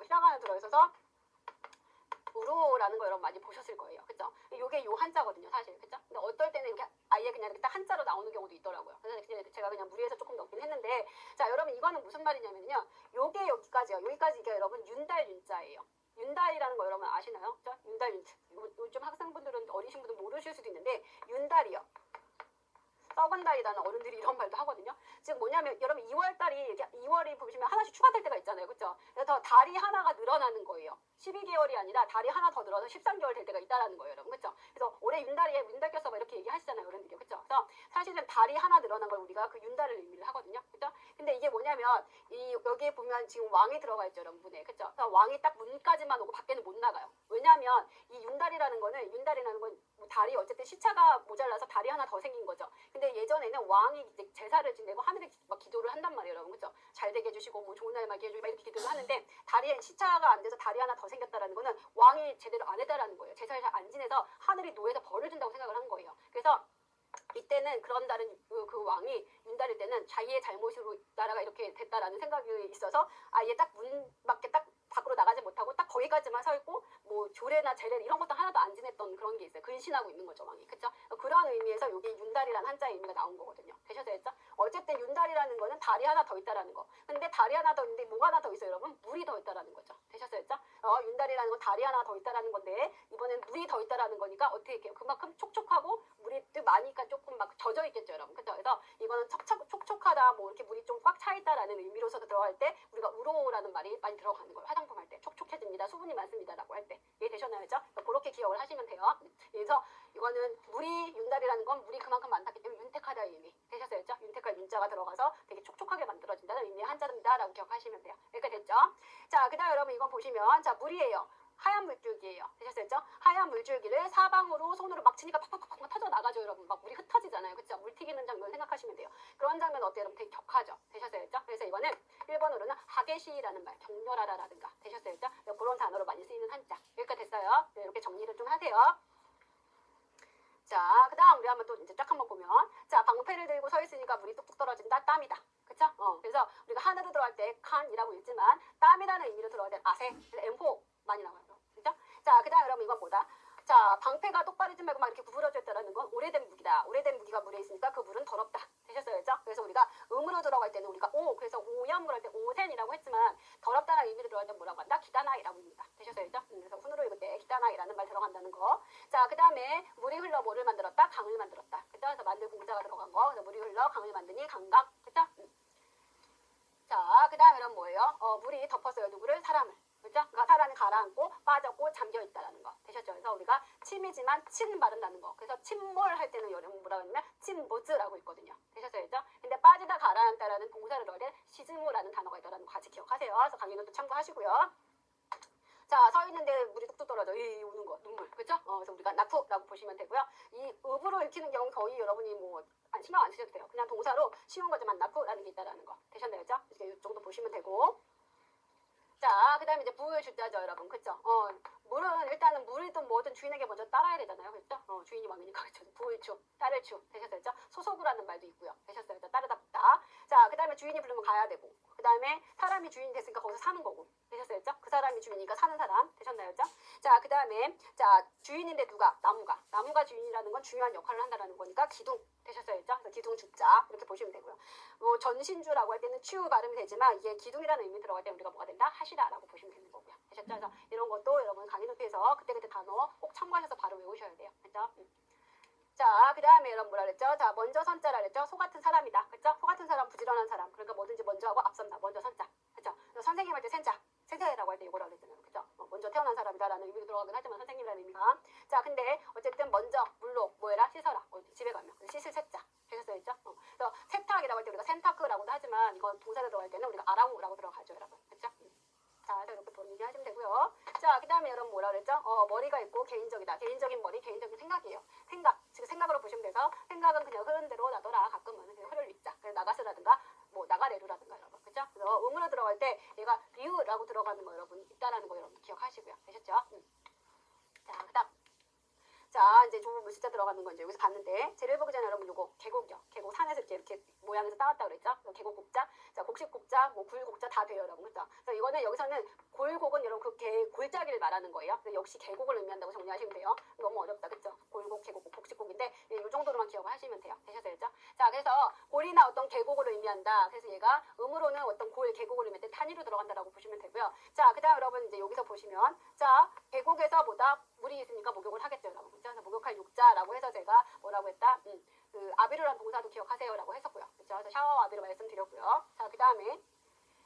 히라가나 들어있어서 우로라는 거 여러분 많이 보셨을 거예요. 그죠? 요게 요 한자거든요, 사실. 그죠? 근데 어떨 때는 이렇게 아예 그냥 이렇게 딱 한자로 나오는 경우도 있더라고요. 그래서 제가 그냥 무리해서 조금 넣긴 했는데, 자, 여러분 이거는 무슨 말이냐면요. 요게 여기까지요. 여기까지 이게 여러분 윤달 윤자예요. 윤달이라는 거 여러분 아시나요? 그죠? 윤달 윤자. 요즘 학생분들은 어리신 분들 모르실 수도 있는데 윤달이요. 썩은 달이라는 어른들이 이런 말도 하거든요. 즉 뭐냐면 여러분 2월달이 이렇게 2월이 보시면 하나씩 추가될 때가 있잖아요. 그렇죠? 그래서 달이 하나가 늘어나는 거예요. 12개월이 아니라 달이 하나 더 늘어서 13개월 될 때가 있다라는 거예요, 여러분. 그렇죠? 그래서 올해 윤달에 윤달 꼈어 막 이렇게 얘기하시잖아요, 어른들이. 그렇죠? 그래서 사실은 달이 하나 늘어난 걸 우리가 그 윤달을 의미를 하거든요. 그렇죠? 근데 이게 뭐냐면 이 여기에 보면 지금 왕이 들어가 있죠, 여러분. 문에. 그렇죠? 그래서 왕이 딱 문까지만 오고 밖에는 못 나가요. 왜냐하면 이 윤달이라는 건 뭐 달이 어쨌든 시차가 모자라서 달이 하나 더 생긴 거죠. 근데 예전에는 왕이 이제 제사를 지내고 하늘에 막 기도를 한단 말이에요, 여러분. 그렇죠? 잘 되게 해주시고 뭐 좋은 날 맞게 해주고 막 이렇게 기도를 하는데 달이 시차가 안 돼서 달이 하나 더 생겼다라는 거는 왕이 제대로 안 했다라는 거예요. 제사를 잘 안 지내서 하늘이 노에서 벌을 준다고 생각을 한 거예요. 그래서 이때는 그런 달은 그 왕이 윤달일 때는 자기의 잘못으로 나라가 이렇게 됐다라는 생각이 있어서 아예 딱 문 밖에 딱 밖으로 나가지 못하고 딱 거기까지만 서 있고 뭐 조례나 제례 이런 것도 하나도 안 지냈던 그런 게 있어요. 근신하고 있는 거죠, 왕이. 그렇죠? 그런 의미에서 이게 윤달이라는 한자의 의미가 나온 거거든요. 되셨어요? 어쨌든 윤달이라는 거는 달이 하나 더 있다라는 거. 근데 달이 하나 더 있는데 뭐가 하나 더 있어요, 여러분? 물이 더 있다라는 거죠. 되셨어요? 윤달이라는 건 달이 하나 더 있다라는 건데 이번엔 물이 더 있다라는 거니까 어떻게 해요? 그만큼 촉촉하고 물이 많으니까 조금 막 젖어 있겠죠, 여러분. 그렇죠? 그래서 이거는 촉촉하다, 뭐 이렇게 물이 좀 꽉 차 있다라는 의미로서도 들어갈 때 우리가 우로라는 말이 많이 들어가는 거예요. 화장품 할 때 촉촉해집니다, 수분이 많습니다라고 할 때. 이해되셨나요? 그렇죠? 그렇게 기억을 하시면 돼요. 그래서 이거는 물이 윤달이라는 건 물이 그만큼 많다기 때문에 윤택하다의 의미. 되셨어요? 그렇죠? 윤택할 윤자가 들어가서 되게 촉촉하게 만들어진다는 의미의 한자입니다라고 기억하시면 돼요. 이렇게 됐죠? 자, 그다음 여러분 이건 보시면 자 물이에요. 하얀 물줄기예요. 되셨어요? 하얀 물줄기를 사방으로 손으로 막 치니까 팍팍팍 터져 나가죠, 여러분. 막 물이 흩어지잖아요. 그렇죠? 물 튀기는 장면 생각하시면 돼요. 그런 장면 어때요, 여러분? 되게 격하죠. 되셨어요? 그래서 이거는 1번으로는 하게시라는 말, 격렬하다라든가. 되셨어요? 그런 단어로 많이 쓰이는 한자. 여기까지 됐어요. 네, 이렇게 정리를 좀 하세요. 자, 그 다음 우리 한번 또 이제 쫙 한번 보면 자, 방패를 들고 서 있으니까 물이 뚝뚝 떨어진다. 땀이다. 그쵸? 그래서 우리가 하늘을 들어갈 때 칸이라고 읽지만 땀이라는 의미로 들어갈 때 아세, 엠호 많이 나와요. 그죠? 자, 그 다음 여러분 이건 뭐다? 자, 방패가 똑바로 있지 말고 막 이렇게 구부러져 있다는 건 오래된 무기다. 오래된 무기가 물에 있으니까 그 물은 더럽다. 되셨어요? 그죠? 그래서 우리가 음으로 들어갈 때는 우리가 그래서 오염물 할 때 오센이라고 했지만 더럽다는 의미로 들어갈 때 뭐라고 한다? 기다나이라고 합니다. 되셨어요? 그죠? 그래서 훈으로 읽을 때 기다나이라는 말 들어간다는 거. 자, 그 다음에 물이 흘러 뭐를 만들었다? 강을 만들었다. 그죠? 그래서 만들 공자가 들어간 거. 그래서 물이 흘러 강을 만드니 강각. 그죠? 자, 그 다음에 이런 뭐예요? 물이 덮었어요. 누구를? 사람을. 그죠? 그러니까 사람이 가라앉고 빠졌고 잠겨있다라는 거. 되셨죠? 그래서 우리가 침이지만 친 바른다는 거. 그래서 침몰할 때는 여러분 뭐라고 하냐면 침보즈라고 있거든요. 되셨어요? 그죠? 근데 빠지다 가라앉다라는 동사를 넣을 때 시즈모라는 단어가 있다라는 거 같이 기억하세요. 그래서 강의는 또 참고하시고요. 자, 서 있는데 물이 뚝뚝 떨어져. 우는 거, 눈물. 그죠? 그래서 우리가 나프라고 보시면 되고요. 이 읍으로 읽히는 경우 거의 여러분이 뭐 신경 안 쓰셔도 돼요. 그냥 동사로 쉬운 거지만 나프라는 게 있다라는 거. 되셨나요? 그죠? 이렇게 이 정도 보시면 되고. 자, 그 다음에 이제 부의 주자죠, 여러분. 그쵸? 물은, 일단은 물이든 뭐든 주인에게 먼저 따라야 되잖아요. 그죠? 주인이 왕이니까. 그쵸? 부의 주, 딸의 주. 되셨어요? 그죠? 소속이라는 말도 있고요. 되셨어요? 그죠? 따르다 붙다. 자, 그 다음에 주인이 부르면 가야 되고. 그 다음에 사람이 주인이 됐으니까 거기서 사는 거고. 되셨어요? 그죠? 그 사람이 주인이니까 사는 사람. 되셨나요? 그죠? 자, 그 다음에, 자, 주인인데 누가? 나무가. 나무가 주인이라는 건 중요한 역할을 한다는 거니까 기둥. 되셨어요? 그죠? 그래서 기둥 죽자. 이렇게 보시면 되고요. 전신주라고 할 때는 치우 발음이 되지만 이게 기둥이라는 의미 들어갈 때 우리가 뭐가 된다? 하시다라고 보시면 되는 거고요. 되셨죠? 그래서 이런 것도 여러분 강의 노트에서 그때그때 단어 꼭 참고하셔서 바로 외우셔야 돼요. 그죠? 자, 그 다음에 여러분 뭐라 그랬죠? 자, 먼저 선자라 그랬죠? 소 같은 사람이다. 그죠? 소 같은 사람, 부지런한 사람. 그러니까 뭐든지 먼저 하고 앞선다. 먼저 선자. 그죠? 선생님 할 때 센자. 센자라고 할 때 이거라고 그랬잖아요. 그죠? 먼저 태어난 사람이다라는 의미로 들어가긴 하지만 선생님이라는 의미가. 자, 근데 어쨌든 먼저 물로 뭐해라? 씻어라. 집에 가면. 씻을 세자. 되셨어요? 그죠? 그래서 세탁이라고 할 때 우리가 센타크라고도 하지만 이건 동사로 들어갈 때는 우리가 아랑우라고 들어가죠, 여러분. 그죠? 자, 이렇게 정리하시면 되고요. 자, 그 다음에 여러분 뭐라 그랬죠? 머리가 있고 개인적이다. 개인적인 머리, 개인적인 생각이에요. 생각, 지금 생각으로 보시면 돼서 생각은 그냥 흐른 대로 나더라. 가끔은 그냥 흐를 읽자. 그래서 나가스라든가 뭐 나가레루라든가 여러분. 그죠? 그래서 음으로 들어갈 때 얘가 비유라고 들어가는 거 여러분 있다라는 거 여러분 기억하시고요. 되셨죠? 자, 그 다음. 자, 이제 조금 물숫자 들어가는 거 이제 여기서 봤는데 재를 보기 전에 여러분 요거 계곡이요. 계곡 산에서 이렇게 모양에서 따왔다 그랬죠? 계곡 곡자, 자 곡식 곡자, 뭐 굴 곡자 다 돼요, 여러분. 그죠? 그래서 이거는 여기서는 골곡은 여러분 그 골짜기를 말하는 거예요. 역시 계곡을 의미한다고 정리하시면 돼요. 너무 어렵다, 그죠? 골곡, 계곡, 곡식곡인데 이 정도로만 기억을 하시면 돼요. 되셨어요, 그죠? 자, 그래서 골이나 어떤 계곡을 의미한다. 그래서 얘가 음으로는 어떤 골, 계곡을 의미할 때 탄이로 들어간다라고 보시면 되고요. 자, 그다음 여러분 이제 여기서 보시면 자 계곡에서 보다 물이 있으니까 목욕을 하겠죠, 여러분. 그래서 목욕할 욕자라고 해서 제가 뭐라고 했다? 그 아비르라는 동사도 기억하세요라고 했었고요. 그렇죠? 그래서 샤워 아비르 말씀드렸고요. 자, 그 다음에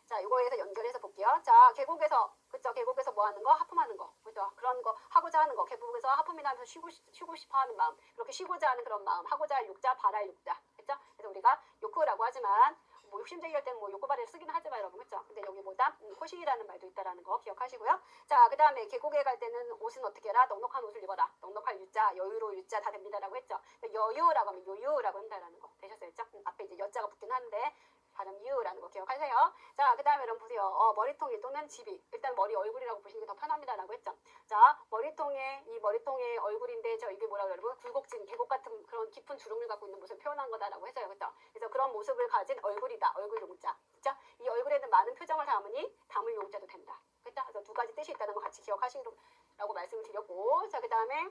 자, 이거에서 연결해서 볼게요. 자, 계곡에서, 그쵸? 계곡에서 뭐 하는 거? 하품하는 거. 그죠? 그런 거 하고자 하는 거. 계곡에서 하품이나 하면서 쉬고 싶어 하는 마음. 그렇게 쉬고자 하는 그런 마음. 하고자 할 욕자, 바랄 욕자. 그죠? 그래서 우리가 욕구라고 하지만, 뭐 욕심쟁이 할 때는 뭐 욕구 발휘를 쓰긴 하지만 여러분, 그쵸? 근데 여기 뭐다? 호식이라는 말도 있다라는 거 기억하시고요. 자, 그 다음에 계곡에 갈 때는 옷은 어떻게 해라? 넉넉한 옷을 입어라. 넉넉할 유자, 여유로울 유자 다 됩니다라고 했죠. 여유라고 하면 요유라고 한다라는 거. 되셨어요? 앞에 이제 여자가 붙긴 하는데, 발음 유라는 거 기억하세요. 자, 그 다음에 여러분 보세요. 머리통이 또는 집이. 일단 머리 얼굴이라고 보시는 게 더 편합니다라고 했죠. 자, 이 머리통의 얼굴인데 저 이게 뭐라고 여러분? 굴곡진, 계곡 같은 그런 깊은 주름을 갖고 있는 모습을 표현한 거다라고 했어요. 그죠? 그래서 그런 모습을 가진 얼굴이다. 얼굴 용자. 그죠? 이 얼굴에는 많은 표정을 담으니 담을 용자도 된다. 그죠? 그래서 두 가지 뜻이 있다는 거 같이 기억하시라고 말씀을 드렸고, 자, 그 다음에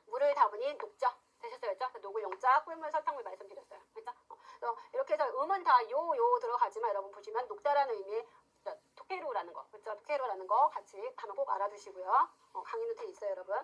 물을 담으니 녹죠. 되셨어요? 그죠? 녹을 용자, 꿀물, 설탕물 말씀드렸어요. 그죠? 이렇게 해서 음은 다 요 들어가지만 여러분 보시면 녹다라는 의미의 토케로라는 거, 그렇죠? 토케로라는 거 같이 단어 꼭 알아두시고요. 강의 노트에 있어요, 여러분.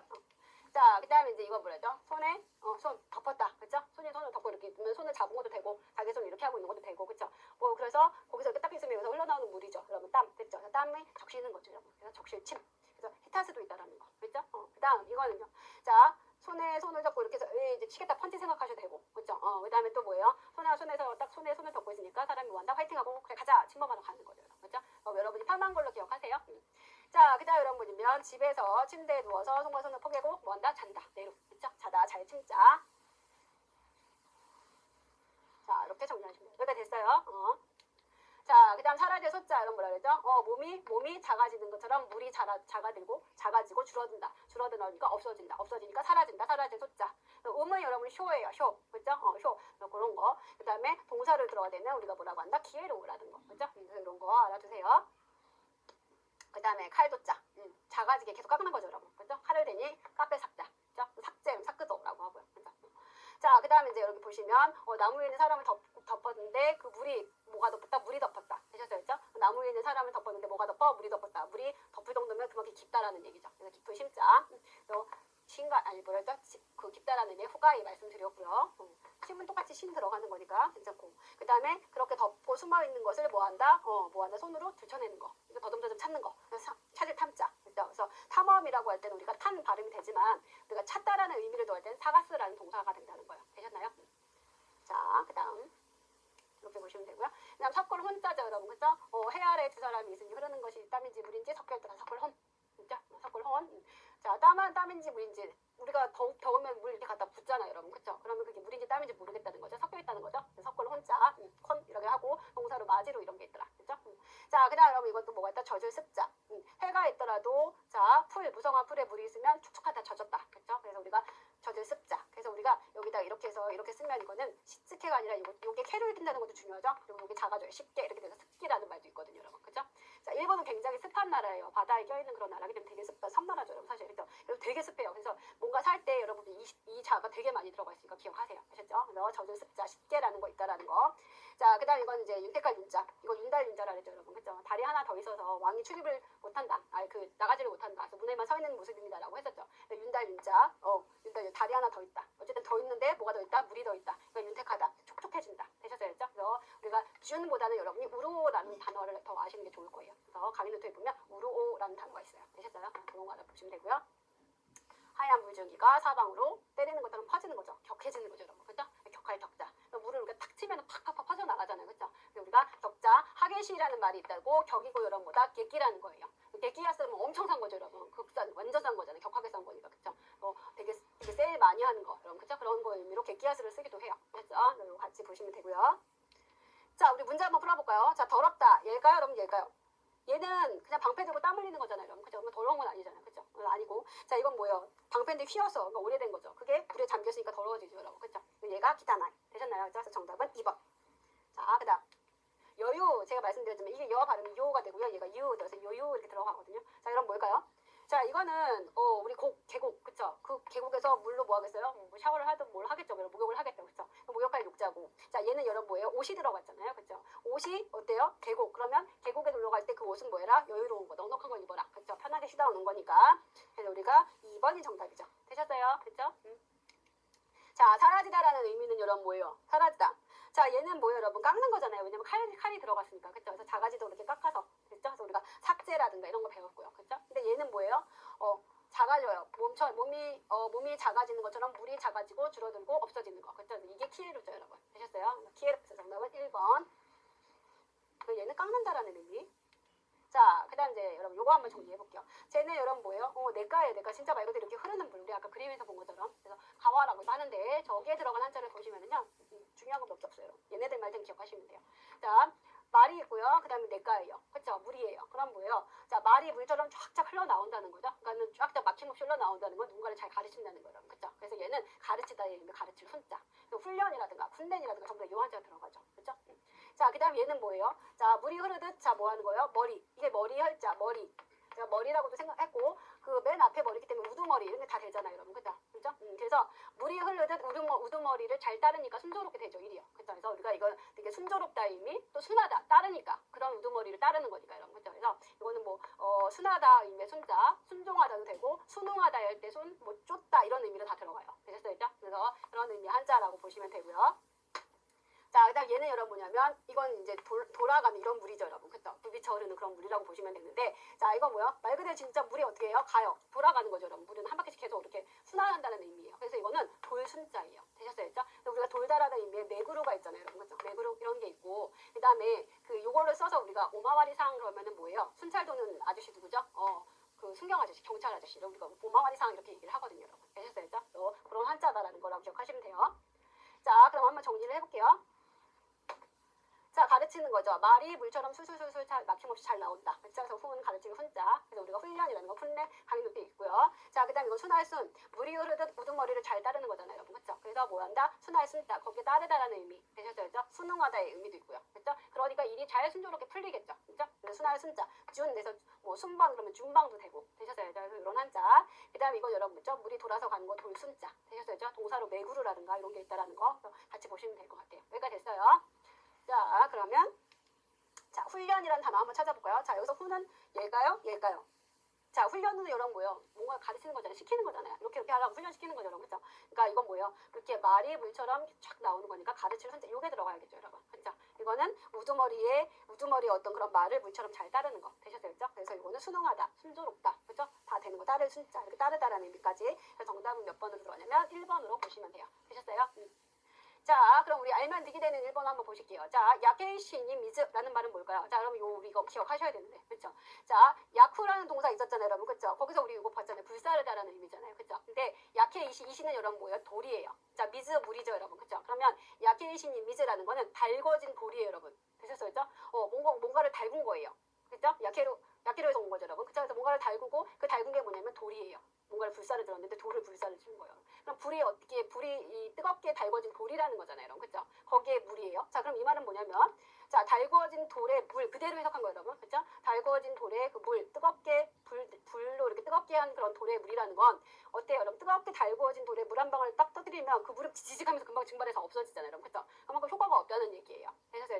자, 그 다음에 이제 이거 뭐라죠? 손에 손 덮었다, 그렇죠? 손에 손을 덮고 이렇게 있으면 손을 잡은 것도 되고 자기 손 이렇게 하고 있는 것도 되고, 그렇죠? 뭐 그래서 거기서 이렇게 딱 있으면 여기서 흘러나오는 물이죠, 여러분. 땀, 됐죠? 땀이 적시는 거죠, 여러분. 그래서 적실침. 그래서 히타스도 있다라는 거, 그렇죠? 그다음 이거는요. 자. 손에 손을 잡고 이렇게 해서 이제 치겠다 펀치 생각하셔도 되고, 그렇죠? 그 다음에 또 뭐예요? 손에서 딱 손에 손을 덮고 있으니까 사람이 뭐 한다? 화이팅하고 그래 가자 침범하러 가는 거죠, 그렇죠? 여러분이 편한 걸로 기억하세요. 자, 그다음 여러분 보시면 집에서 침대에 누워서 손과 손을 포개고 뭐 한다? 잔다. 내로, 그렇죠? 자다 잘 침자. 자, 이렇게 정리하시면 돼요. 여기가 됐어요. 자, 그 다음 사라질 소자, 이런 뭐라 그랬죠? 몸이 작아지는 것처럼 물이 작아지고 줄어든다. 줄어드니까 없어진다. 없어지니까 사라진다. 사라질 소자. 음은 여러분 쇼예요. 쇼. 그죠? 쇼. 그런 거. 그 다음에 동사를 들어야 되면 우리가 뭐라고 한다? 기회로라는 거. 그죠? 이런 거 알아두세요. 그 다음에 칼도자. 작아지게 계속 깎는 거죠, 여러분. 그죠? 칼을 대니 카페 삭자. 그죠? 삭잼, 삭그도라고 하고요. 그죠? 자, 그 다음에 이제 여기 보시면 나무 위에 있는 사람을 덮었는데 그 물이 뭐가 덮었다? 물이 덮었다. 되셨어요? 그죠? 나무 위에 있는 사람을 덮었는데 뭐가 덮어? 물이 덮었다. 물이 덮을 정도면 그만큼 깊다라는 얘기죠. 그래서 깊은 심자. 그 깊다라는 의미의 후가이 말씀드렸고요. 심은 똑같이 신 들어가는 거니까 괜찮고. 그 다음에 그렇게 덮고 숨어있는 것을 뭐한다? 손으로 들춰내는 거. 이거 더듬더듬 찾는 거. 찾을 탐자. 그래서 탐험이라고 할 때는 우리가 탄 발음이 되지만 우리가 찾다라는 의미를 더할 때는 사가스라는 동사가 된다는 거예요. 되셨나요? 자, 그 다음 이렇게 보시면 되고요. 그 다음 섞을 혼자죠, 여러분. 그죠? 해 아래 두 사람이 있으니 흐르는 것이 땀인지 물인지 섞여 있다가 섞을 혼. 진짜? 섞을 혼. 자, 땀인지 물인지 우리가 더우면 물 이렇게 갖다 붓잖아요, 여러분. 그쵸? 그러면 그게 물인지 땀인지 모르겠다는 거죠. 섞여 있다는 거죠. 섞을 혼자, 콘 이렇게 하고 동사로 마지로 이런 게 있더라. 그죠? 자, 그 다음 여러분 이것도 뭐가 있다? 젖을 습자. 해가 있더라도 자, 무성한 풀에 물이 있으면 축축하다 젖었다. 그죠? 그래서 우리가 젖을 습자. 그래서 우리가 여기다 이렇게 해서 이렇게 쓰면 이거는 시츠케가 아니라 요게 캐를 낀다는 것도 중요하죠. 그리고 여기 작아져요. 쉽게 이렇게 돼서 습기라는 말도 있거든요, 여러분. 그죠? 자, 일본은 굉장히 습한 나라예요. 바다에 껴있는 그런 나라기 때문에 되게 습한 섬나라죠, 여러분. 사실 그죠? 그래서 되게 습해요. 그래서 뭔가 살 때 여러분 이 자가 되게 많이 들어가 있으니까 기억하세요. 아셨죠? 그래서 젖을 습자, 쉽게라는 거 있다라는 거. 자, 그 다음 이건 이제 윤택할 윤자. 이거 윤달 윤자라 그랬죠, 여러분. 그죠? 다리 하나 더 있어서 왕이 출입을 못한다. 나가지를 못한다. 그래서 문에만 서 있는 모습입니다라고 했었죠. 윤달 윤자. 윤달 다리 하나 더 있다. 어쨌든 더 있는데 뭐가 더 있다? 물이 더 있다. 그러니까 윤택하다. 촉촉해진다. 되셨어요? 그래서 우리가 준보다는 여러분이 우르오라는 단어를 더 아시는 게 좋을 거예요. 그래서 강의 노트에 보면 우르오라는 단어가 있어요. 되셨어요? 그런 거 알아보시면 되고요. 하얀 물줄기가 사방으로 때리는 것처럼 퍼지는 거죠. 격해지는 거죠, 여러분. 그죠? 격할 격자. 물을 우리가 탁 치면 팍팍팍 퍼져나가잖아요. 그죠? 우리가 격자, 하게시라는 말이 있다고 격이고 이런 거다 객기라는 거예요. 객기가 쓰면 엄청 산 거죠, 여러분. 극산, 완전 산 거잖아요. 격하게 산 거니까. 그죠? 되게 세일 많이 하는 거. 여러분, 그죠? 그런 거 의미로 객기야스를 쓰기도 해요. 그죠? 이거 같이 보시면 되고요. 자, 우리 문제 한번 풀어볼까요? 자, 더럽다. 얘일까요? 여러분, 얘일까요? 얘는 그냥 방패 들고 땀 흘리는 거잖아요, 여러분. 그죠? 더러운 건 아니잖아요. 그죠? 아니고. 자, 이건 뭐예요? 방패인데 휘어서, 그러니까 오래된 거죠. 그게 물에 잠겼으니까 더러워지죠, 여러분. 그죠? 얘가 기타나이. 되셨나요? 그래서 정답은 2번. 자, 그 다음. 여유. 제가 말씀드렸지만 이게 여 발음이 요가 되고요. 얘가 유. 그래서 요유 이렇게 들어가거든요. 자, 그럼 뭘까요? 자, 이거는 우리 계곡, 그쵸? 그 계곡에서 물로 뭐 하겠어요? 뭐 샤워를 하든 뭘 하겠죠? 목욕을 하겠죠, 그쵸? 목욕할 욕자고. 자, 얘는 여러분 뭐예요? 옷이 들어갔잖아요, 그쵸? 옷이 어때요? 계곡. 그러면 계곡에 놀러 갈 때 그 옷은 뭐해라? 여유로운 거, 넉넉한 걸 입어라, 그쵸? 편하게 쉬다 오는 거니까. 그래서 우리가 2번이 정답이죠. 되셨어요? 그쵸? 자, 사라지다라는 의미는 여러분 뭐예요? 사라지다. 자, 얘는 뭐예요, 여러분? 깎는 거잖아요. 왜냐면 칼이 들어갔으니까. 그쵸? 그래서 자가지도 이렇게 깎아서. 그쵸? 그래서 우리가 삭제라든가 이런 거 배웠고요. 그쵸? 근데 얘는 뭐예요? 작아져요. 몸이 작아지는 것처럼 물이 작아지고 줄어들고 없어지는 거. 그쵸? 이게 키에르죠, 여러분. 되셨어요? 키에르 정답은 1번. 얘는 깎는다라는 의미. 자, 그 다음 이제 여러분 요거 한번 정리해볼게요. 쟤는 여러분 뭐예요? 내과예요. 내과 진짜 말 그대로 이렇게 흐르는 물. 우리 아까 그림에서 본 것처럼. 그래서 가와라고 하는데 저기에 들어간 한자를 보시면은요. 중요한 건 몇 개 없어요. 얘네들만 좀 기억하시면 돼요. 자, 말이 있고요. 그 다음에 내과예요. 그쵸? 물이에요. 그럼 뭐예요? 자, 말이 물처럼 쫙쫙 흘러나온다는 거죠. 그러니까 쫙쫙 막힘없이 흘러나온다는 건 누군가를 잘 가르친다는 거예요. 그쵸? 그래서 얘는 가르치다 얘는 가르칠 훈자. 훈련이라든가 훈련이라든가 전부 다요 한자가 들어가죠. 그쵸? 자, 그 다음 얘는 뭐예요? 자, 물이 흐르듯, 자, 뭐 하는 거예요? 머리. 이게 머리 혈자, 머리. 제가 머리라고도 생각했고, 그 맨 앞에 머리기 때문에 우두머리, 이런 게 다 되잖아요, 여러분. 그죠? 그죠? 그래서 물이 흐르듯 우두머리를 잘 따르니까 순조롭게 되죠, 일이요. 그죠? 그래서 우리가 이거 되게 순조롭다 의미, 또 순하다, 따르니까. 그런 우두머리를 따르는 거니까, 여러분. 그죠? 그래서 이거는 뭐, 순하다 의미의 순자, 순종하다도 되고, 순응하다 할 때 순, 뭐, 쫓다, 이런 의미로 다 들어가요. 되셨어요? 그래서 그런 의미의 한자라고 보시면 되고요. 자, 그 다음 얘는 여러분 뭐냐면 이건 이제 돌아가는 이런 물이죠, 여러분. 그쵸? 부비쳐 흐르는 그런 물이라고 보시면 되는데, 자, 이건 뭐야? 말 그대로 진짜 물이 어떻게 해요? 가요. 돌아가는 거죠, 여러분. 물은 한 바퀴씩 계속 이렇게 순환한다는 의미예요. 그래서 이거는 돌순자예요. 되셨어요? 그죠? 우리가 돌다라는 의미의 매그루가 있잖아요, 여러분. 그쵸? 매그루 이런 게 있고, 그 다음에 그 요거를 써서 우리가 오마와리상 그러면은 뭐예요? 순찰 도는 아저씨 누구죠? 그 순경 아저씨, 경찰 아저씨, 우리가 오마와리상 이렇게 얘기를 하거든요, 여러분. 되셨어요? 그죠? 그런 한자다라는 거라고 기억하시면 돼요. 자, 그럼 한번 정리를 해볼게요. 자, 가르치는 거죠. 말이 물처럼 술술술술 막힘없이 잘 나온다. 그래서 훈, 가르치는 훈자. 그래서 우리가 훈련이라는 거 훈내 강의도 있고요. 자, 그 다음 이건 순할순. 물이 흐르듯 우두머리를 잘 따르는 거잖아요, 여러분. 그쵸? 그래서 뭐 한다? 순할순자. 거기에 따르다라는 의미. 되셨어요? 그죠? 순응하다의 의미도 있고요. 그쵸? 그러니까 일이 잘 순조롭게 풀리겠죠. 그쵸? 그래서 순할순자. 준, 그래서 뭐 순방 그러면 준방도 되고. 되셨어요? 그래서 이런 한자. 그 다음 이건 여러분 그죠? 물이 돌아서 가는 거 돌순자. 되셨어요? 그죠? 동사로 매구르라든가 이런 게 있다라는 거 같이 보시면 될 것 같아요. 여기까지 됐어요. 자, 그러면 자, 훈련이라는 단어 한번 찾아볼까요? 자, 여기서 훈은 얘가요? 얘가요? 자, 훈련은 여러분 뭐예요? 뭔가 가르치는 거잖아요. 시키는 거잖아요. 이렇게 하라고 훈련시키는 거죠, 여러분. 그렇죠? 그러니까 이건 뭐예요? 이렇게 말이 물처럼 쫙 나오는 거니까 가르칠 훈자. 요게 들어가야겠죠, 여러분. 그렇죠? 이거는 우두머리에 어떤 그런 말을 물처럼 잘 따르는 거. 되셨어요? 그렇죠? 그래서 이거는 순응하다, 순조롭다. 그렇죠? 다 되는 거. 따를 순자. 이렇게 따르다라는 의미까지. 그래서 정답은 몇 번으로 들어가냐면 1번으로 보시면 돼요. 되셨어요? 자, 그럼 우리 알면 되게 되는 1번 한번 보실게요. 자, 야케이시니 미즈라는 말은 뭘까요? 자, 여러분 우리 이거 기억하셔야 되는데, 그쵸? 자, 야쿠라는 동사 있었잖아요, 여러분, 그쵸? 거기서 우리 이거 봤잖아요. 불사르다라는 의미잖아요, 그쵸? 근데 야케이시는 여러분 뭐예요? 돌이에요. 자, 미즈 물이죠, 여러분, 그쵸? 그러면 야케이시니 미즈라는 거는 달궈진 돌이에요, 여러분. 되셨어요, 그쵸? 뭔가를 달군 거예요. 그쵸? 야케로에서 온 거죠, 여러분. 그쵸? 그래서 뭔가를 달구고 그 달군 게 뭐냐면 돌이에요. 뭔가를 불사를 들었는데 돌을 불사를 준 거예요. 그럼 불이 뜨겁게 달궈진 돌이라는 거잖아요, 여러분. 그쵸? 거기에 물이에요. 자, 그럼 이 말은 뭐냐면, 자, 달궈진 돌에 물, 그대로 해석한 거예요, 여러분. 그쵸? 달궈진 돌에 그 물, 불로 이렇게 뜨겁게 한 그런 돌의 물이라는 건, 어때요, 여러분? 뜨겁게 달궈진 돌에 물 한 방울 딱 떠들이면 그 물은 지직하면서 금방 증발해서 없어지잖아요, 여러분. 그쵸? 그만큼 효과가 없다는 얘기예요. 그래서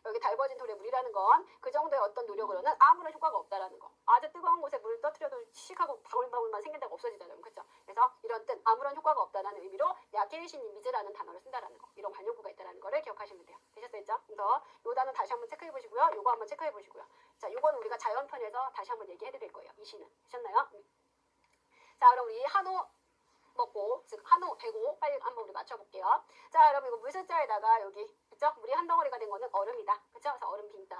여기 달궈진 돌의 물이라는 건 그 정도의 어떤 노력으로는 아무런 효과가 없다라는 거. 아주 뜨거운 곳에 물을 떠뜨려도 씩하고 방울방울만 생긴다고 없어지잖아요. 그렇죠? 그래서 이런 뜻 아무런 효과가 없다는 의미로 야케이시니 미즈라는 단어를 쓴다라는 거. 이런 관용구가 있다라는 거를 기억하시면 돼요. 되셨죠? 그래서 요 단어 다시 한번 체크해 보시고요. 요거 한번 체크해 보시고요. 자, 요거는 우리가 자연편에서 다시 한번 얘기해 드릴 거예요. 이 시는. 되셨나요? 자, 그럼 우리 한호 먹고, 즉 한호 되고 빨리 한번 우리 맞춰볼게요. 자, 여러분 이거 물숫자에다가 여기 그쵸? 물이 한 덩어리가 된 거는 얼음이다. 그쵸? 그래서 얼음 빈다.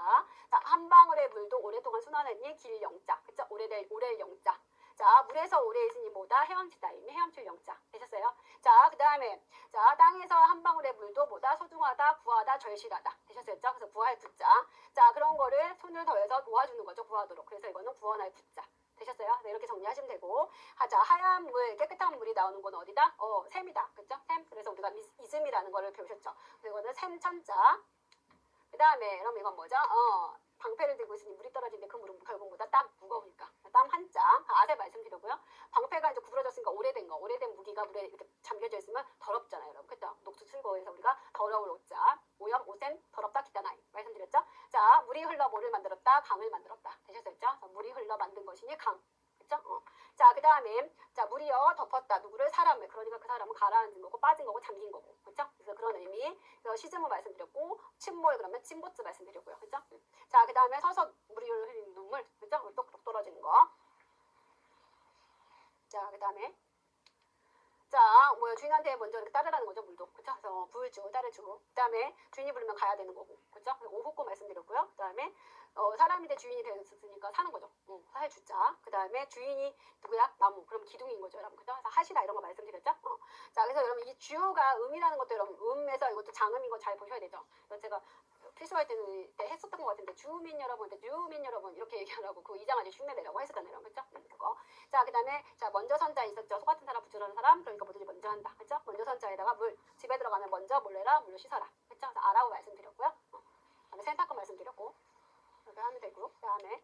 자, 한 방울의 물도 오랫동안 순환했니? 길 영자. 그쵸? 오래 영자. 자, 물에서 오래 있으니 뭐다? 헤엄치다. 이미 헤엄칠 영자. 되셨어요? 자, 그 다음에 자, 땅에서 한 방울의 물도 뭐다? 소중하다, 구하다, 절실하다. 되셨어요? 그래서 구할 구자. 자, 그런 거를 손을 더해서 도와주는 거죠. 구하도록. 그래서 이거는 구원할 구자. 되셨어요? 네, 이렇게 정리하시면 되고. 자, 하얀 물, 깨끗한 물이 나오는 건 어디다? 샘이다. 그쵸? 샘. 그래서 우리가 이즘이라는 거를 배우셨죠. 이거는 샘천자. 그 다음에, 그럼 이건 뭐죠? 방패를 들고 있으니 물이 떨어지는데 그 물은 결국 뭐다? 땀. 무거우니까. 땀 한 장. 아세 말씀드리고요. 방패가 이제 구부러졌으니까 오래된 무기가 물에 이렇게 잠겨져 있으면 더럽잖아요, 여러분. 그쵸? 녹수 출고해서 우리가 더러울 오자. 오염, 오센, 더럽다, 기타나이. 말씀드렸죠? 자, 물이 흘러 뭐를 만들었다? 강을 만들었다. 되셨죠? 물이 흘러 만든 것이니 강. 그쵸? 자, 그 다음에, 자, 물이요, 덮었다. 누구를? 사람을. 그러니까 그 사람은 가라앉은 거고, 빠진 거고, 잠긴 거고. 그쵸? 그래서 그런 의미. 그래서 시즈무 말씀드렸고, 침몰 그러면 침보츠 말씀드렸고요. 그쵸? 자, 그 다음에 서서 물이 흘리는 눈물. 그쵸? 똑똑 떨어지는 거. 자, 그 다음에. 자, 뭐야, 주인한테 먼저 이렇게 따르라는 거죠, 물도. 그쵸? 그래서 부을주, 따르주. 그 다음에 주인이 부르면 가야 되는 거고. 그쵸? 오후고 말씀드렸고요. 그 다음에 사람이 대 주인이 됐으니까 사는 거죠. 사실 주자. 그 다음에 주인이 누구야? 나무. 그럼 기둥인 거죠, 여러분. 그죠? 그래서 하시다 이런 거 말씀드렸죠? 자, 그래서 여러분 이 주어가 음이라는 것도 여러분 음에서 이것도 장음인 거 잘 보셔야 되죠. 그래서 제가 필수할 때는 때 했었던 것 같은데 주민 여러분, 주민 여러분 이렇게 얘기하라고 그 이장 아직 흉내 내라고 했었잖아요, 여러분. 그죠? 그거. 자, 그 다음에 자 먼저 선자 있었죠. 소 같은 사람, 부지런한 사람. 그러니까 뭐든지 먼저 한다. 그죠? 먼저 선자에다가 물. 집에 들어가면 먼저 몰래라 물로 씻어라. 그죠? 그래서 아라고 말씀드렸고요. 그다음에 센터건 말씀드렸고. 이렇게 하면 되고. 그다음에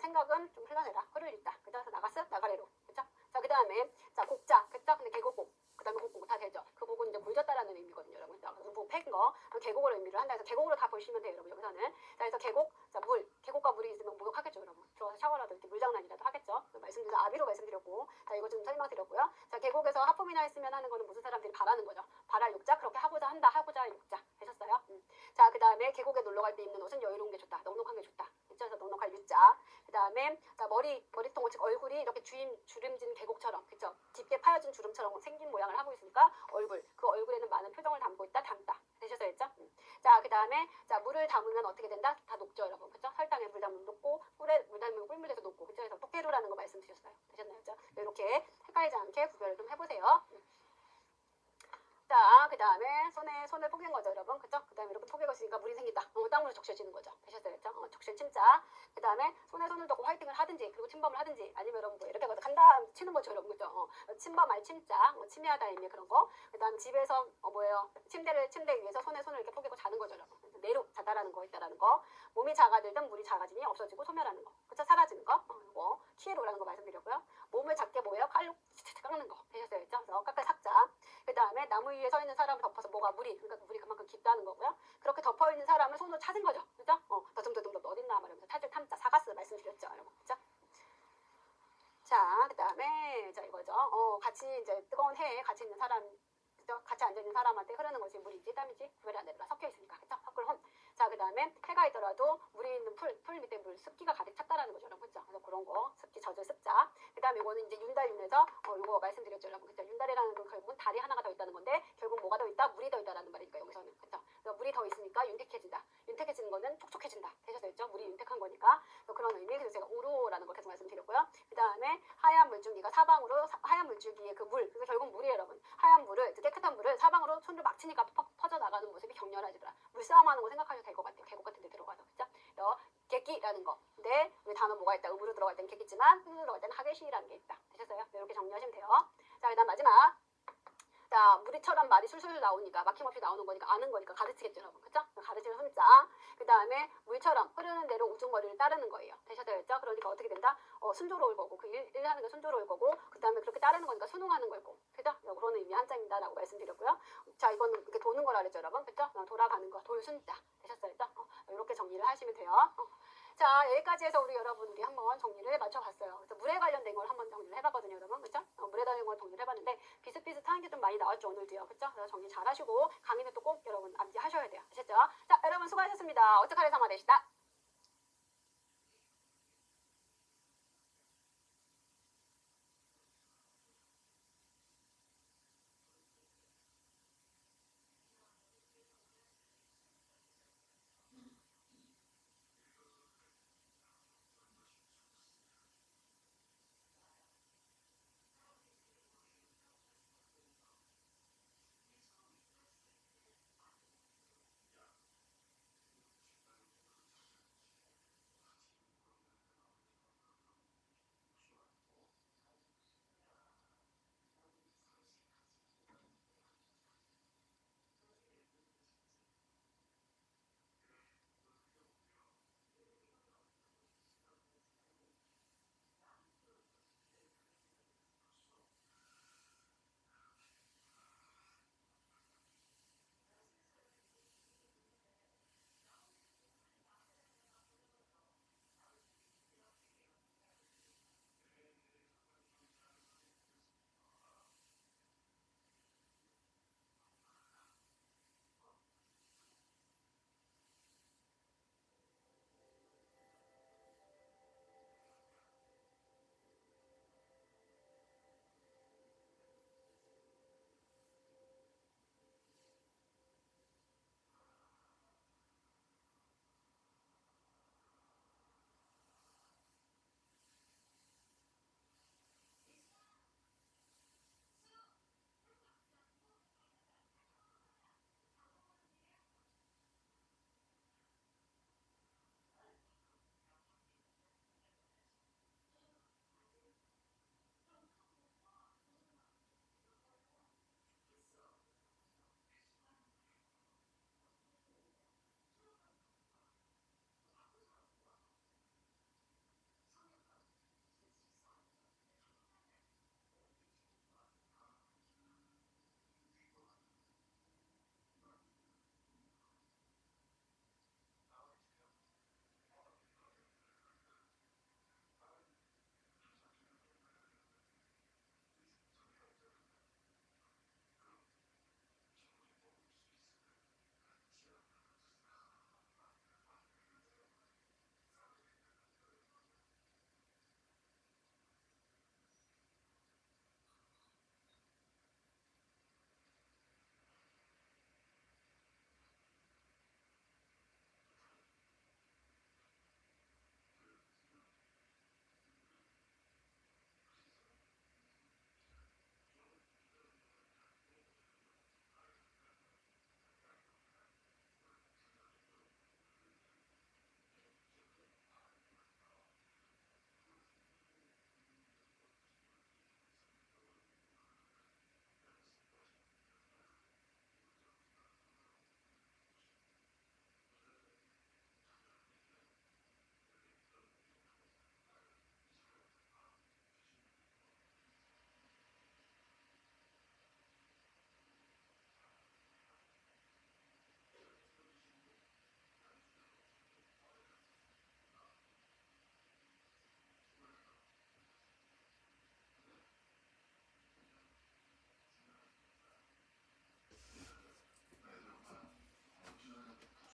생각은 좀 흘러내라. 흐를 있다. 그죠? 그래서 나갔어? 나가래로. 그죠? 자, 그다음에 자 곡자. 그죠? 근데 계곡곡. 그다음에 곡곡 다 되죠. 그 곡은 이제 물 졌다라는 의미거든요, 여러분. 뭐 팩인 거 계곡으로 의미를 한다 해서 계곡으로 다 보시면 돼요, 여러분. 여기서는. 자, 그래서 계곡, 자 물, 계곡과 물이 있으면 목욕하겠죠, 여러분. 들어가서 샤워라도 이렇게 물장난이라도 하겠죠. 말씀드린 아비로 말씀드렸고, 자 이거 좀 설명드렸고요. 자 계곡에서 하품이나 했으면 하는 거는 무슨 사람들이 바라는 거죠. 바랄 욕자, 그렇게 하고자 한다, 하고자 할 욕자 되셨어요? 자, 그다음에 계곡에 놀러 갈 때 입는 옷은 여유로운 게 좋다, 넉넉한 게 좋다. 그래서 넉넉할 유자. 그다음에 자 머리통을 즉 얼굴이 이렇게 주름진 계곡처럼, 그쵸? 짙게 파여진 주름처럼 생긴 모양을 하고 있으니까 얼굴, 그 얼굴에는 많은 표정을 담고 있다, 담다. 되셔서 했죠? 자, 그다음에 자 물을 담으면 어떻게 된다? 다 녹죠, 여러분. 그쵸? 설탕에 물 담으면 녹고, 꿀에 물 담으면 꿀물에서 녹고. 그쵸? 그래서 똑개루라는 거 말씀드렸어요. 되셨나요? 그쵸? 이렇게 헷갈리지 않게 구별을 좀 해보세요. 자, 그 다음에 손을 포갠 거죠, 여러분. 그죠? 그 다음에 이렇게 포개고 있으니까 물이 생긴다. 땅으로 적셔지는 거죠. 되셨어요? 그죠? 적실 침자. 그 다음에 손을 덮고 화이팅을 하든지, 그리고 침범을 하든지, 아니면 여러분 뭐 이렇게 간다 치는 거죠, 여러분. 그죠? 침범할 침자, 침해하다 의미 그런 거. 그 다음 집에서, 뭐예요? 침대 위에서 손을 이렇게 포개고 자는 거죠, 여러분. 내로 자다라는 거, 있다라는 거. 몸이 작아들든 물이 작아지니 없어지고 소멸하는 거. 그쵸? 사라지는 거. 이거. 키에로라는 거 말씀드렸고요. 몸을 작게 뭐예요? 칼로 깎는 거. 되셨어요? 그죠? 그래서 깎을 삭자. 그 다음에 나무 위에 서 있는 사람을 덮어서 뭐가 그러니까 물이 그만큼 깊다는 거고요. 그렇게 덮어 있는 사람을 손으로 찾은 거죠. 그죠? 더듬더듬 어딨나 말하면서 찾을 탐자, 사가스 말씀드렸죠, 여러분. 그죠? 자, 그 다음에 자 이거죠. 같이 이제 뜨거운 해에 같이 있는 사람, 그죠? 같이 앉아 있는 사람한테 흐르는 것이 물이지 땀이지 구별이 안 되더라. 섞여 있으니까, 그죠? 섞을 혼. 자, 그 다음에 해가 있더라도 물이 있는 풀 밑에 물 습기가 가득 찼다라는 거죠, 여러분. 그죠? 그래서 그런 거 습기 젖을 습자. 그 다음에 이거는 이제 윤달윤에서 이거 말씀드렸죠, 여러분. 그죠? 윤달이라는 건 결국은 달이 하나가 더 있다는 건데 결국 뭐가 더 있다? 물이 더 있다라는 말이니까 여기서는. 그죠? 그래서 물이 더 있으니까 윤택해진다. 윤택해지는 거는 촉촉해진다. 되셨죠? 물이 윤택한 거니까. 그런 의미. 그래서 제가 우로라는 걸 계속 말씀드렸고요. 그 다음에 하얀 물줄기가 사방으로 하얀 물줄기의 그 물, 그래서 결국 물이에요, 여러분. 하얀 물을, 깨끗한 물을 사방으로 손으로 막 치니까 퍼져나가는 모습이 격렬해지더라. 물싸움하는 거 생각하셔도 될 것 같아요. 계곡 같은 데 들어가서. 그죠? 객기라는 거. 근데 우리 단어 뭐가 있다? 음으로 들어갈 때는 객기지만 흐로 들어갈 때는 하게시라는 게 있다. 되셨어요? 이렇게 정리하시면 돼요. 자, 그 다음 마지막. 자, 물이처럼 말이 술술 나오니까, 막힘없이 나오는 거니까, 아는 거니까 가르치겠죠, 여러분. 그쵸? 가르치는 훈자. 그 다음에 물처럼 흐르는 대로 우중머리를 따르는 거예요. 되셨어요? 그러니까 어떻게 된다? 순조로울 거고, 그 일하는 게 순조로울 거고, 그 다음에 그렇게 따르는 거니까 순응하는 거고. 그죠? 그런 의미 한자입니다. 라고 말씀드렸고요. 자, 이거는 이렇게 도는 거라 그랬죠, 여러분. 그죠? 돌아가는 거, 돌순자. 되셨어요? 이렇게 정리를 하시면 돼요. 자, 여기까지 해서 우리 여러분들이 한번 정리를 맞춰봤어요. 그래서 물에 관련된 걸 한번 정리를 해봤거든요, 여러분. 그쵸? 물에 관련된 걸 정리를 해봤는데, 비슷비슷한 게 좀 많이 나왔죠, 오늘도요. 그쵸? 그래서 정리 잘 하시고, 강의는 또 꼭 여러분 암기하셔야 돼요. 아셨죠? 자, 여러분 수고하셨습니다. 어떡하래 사마 되시다.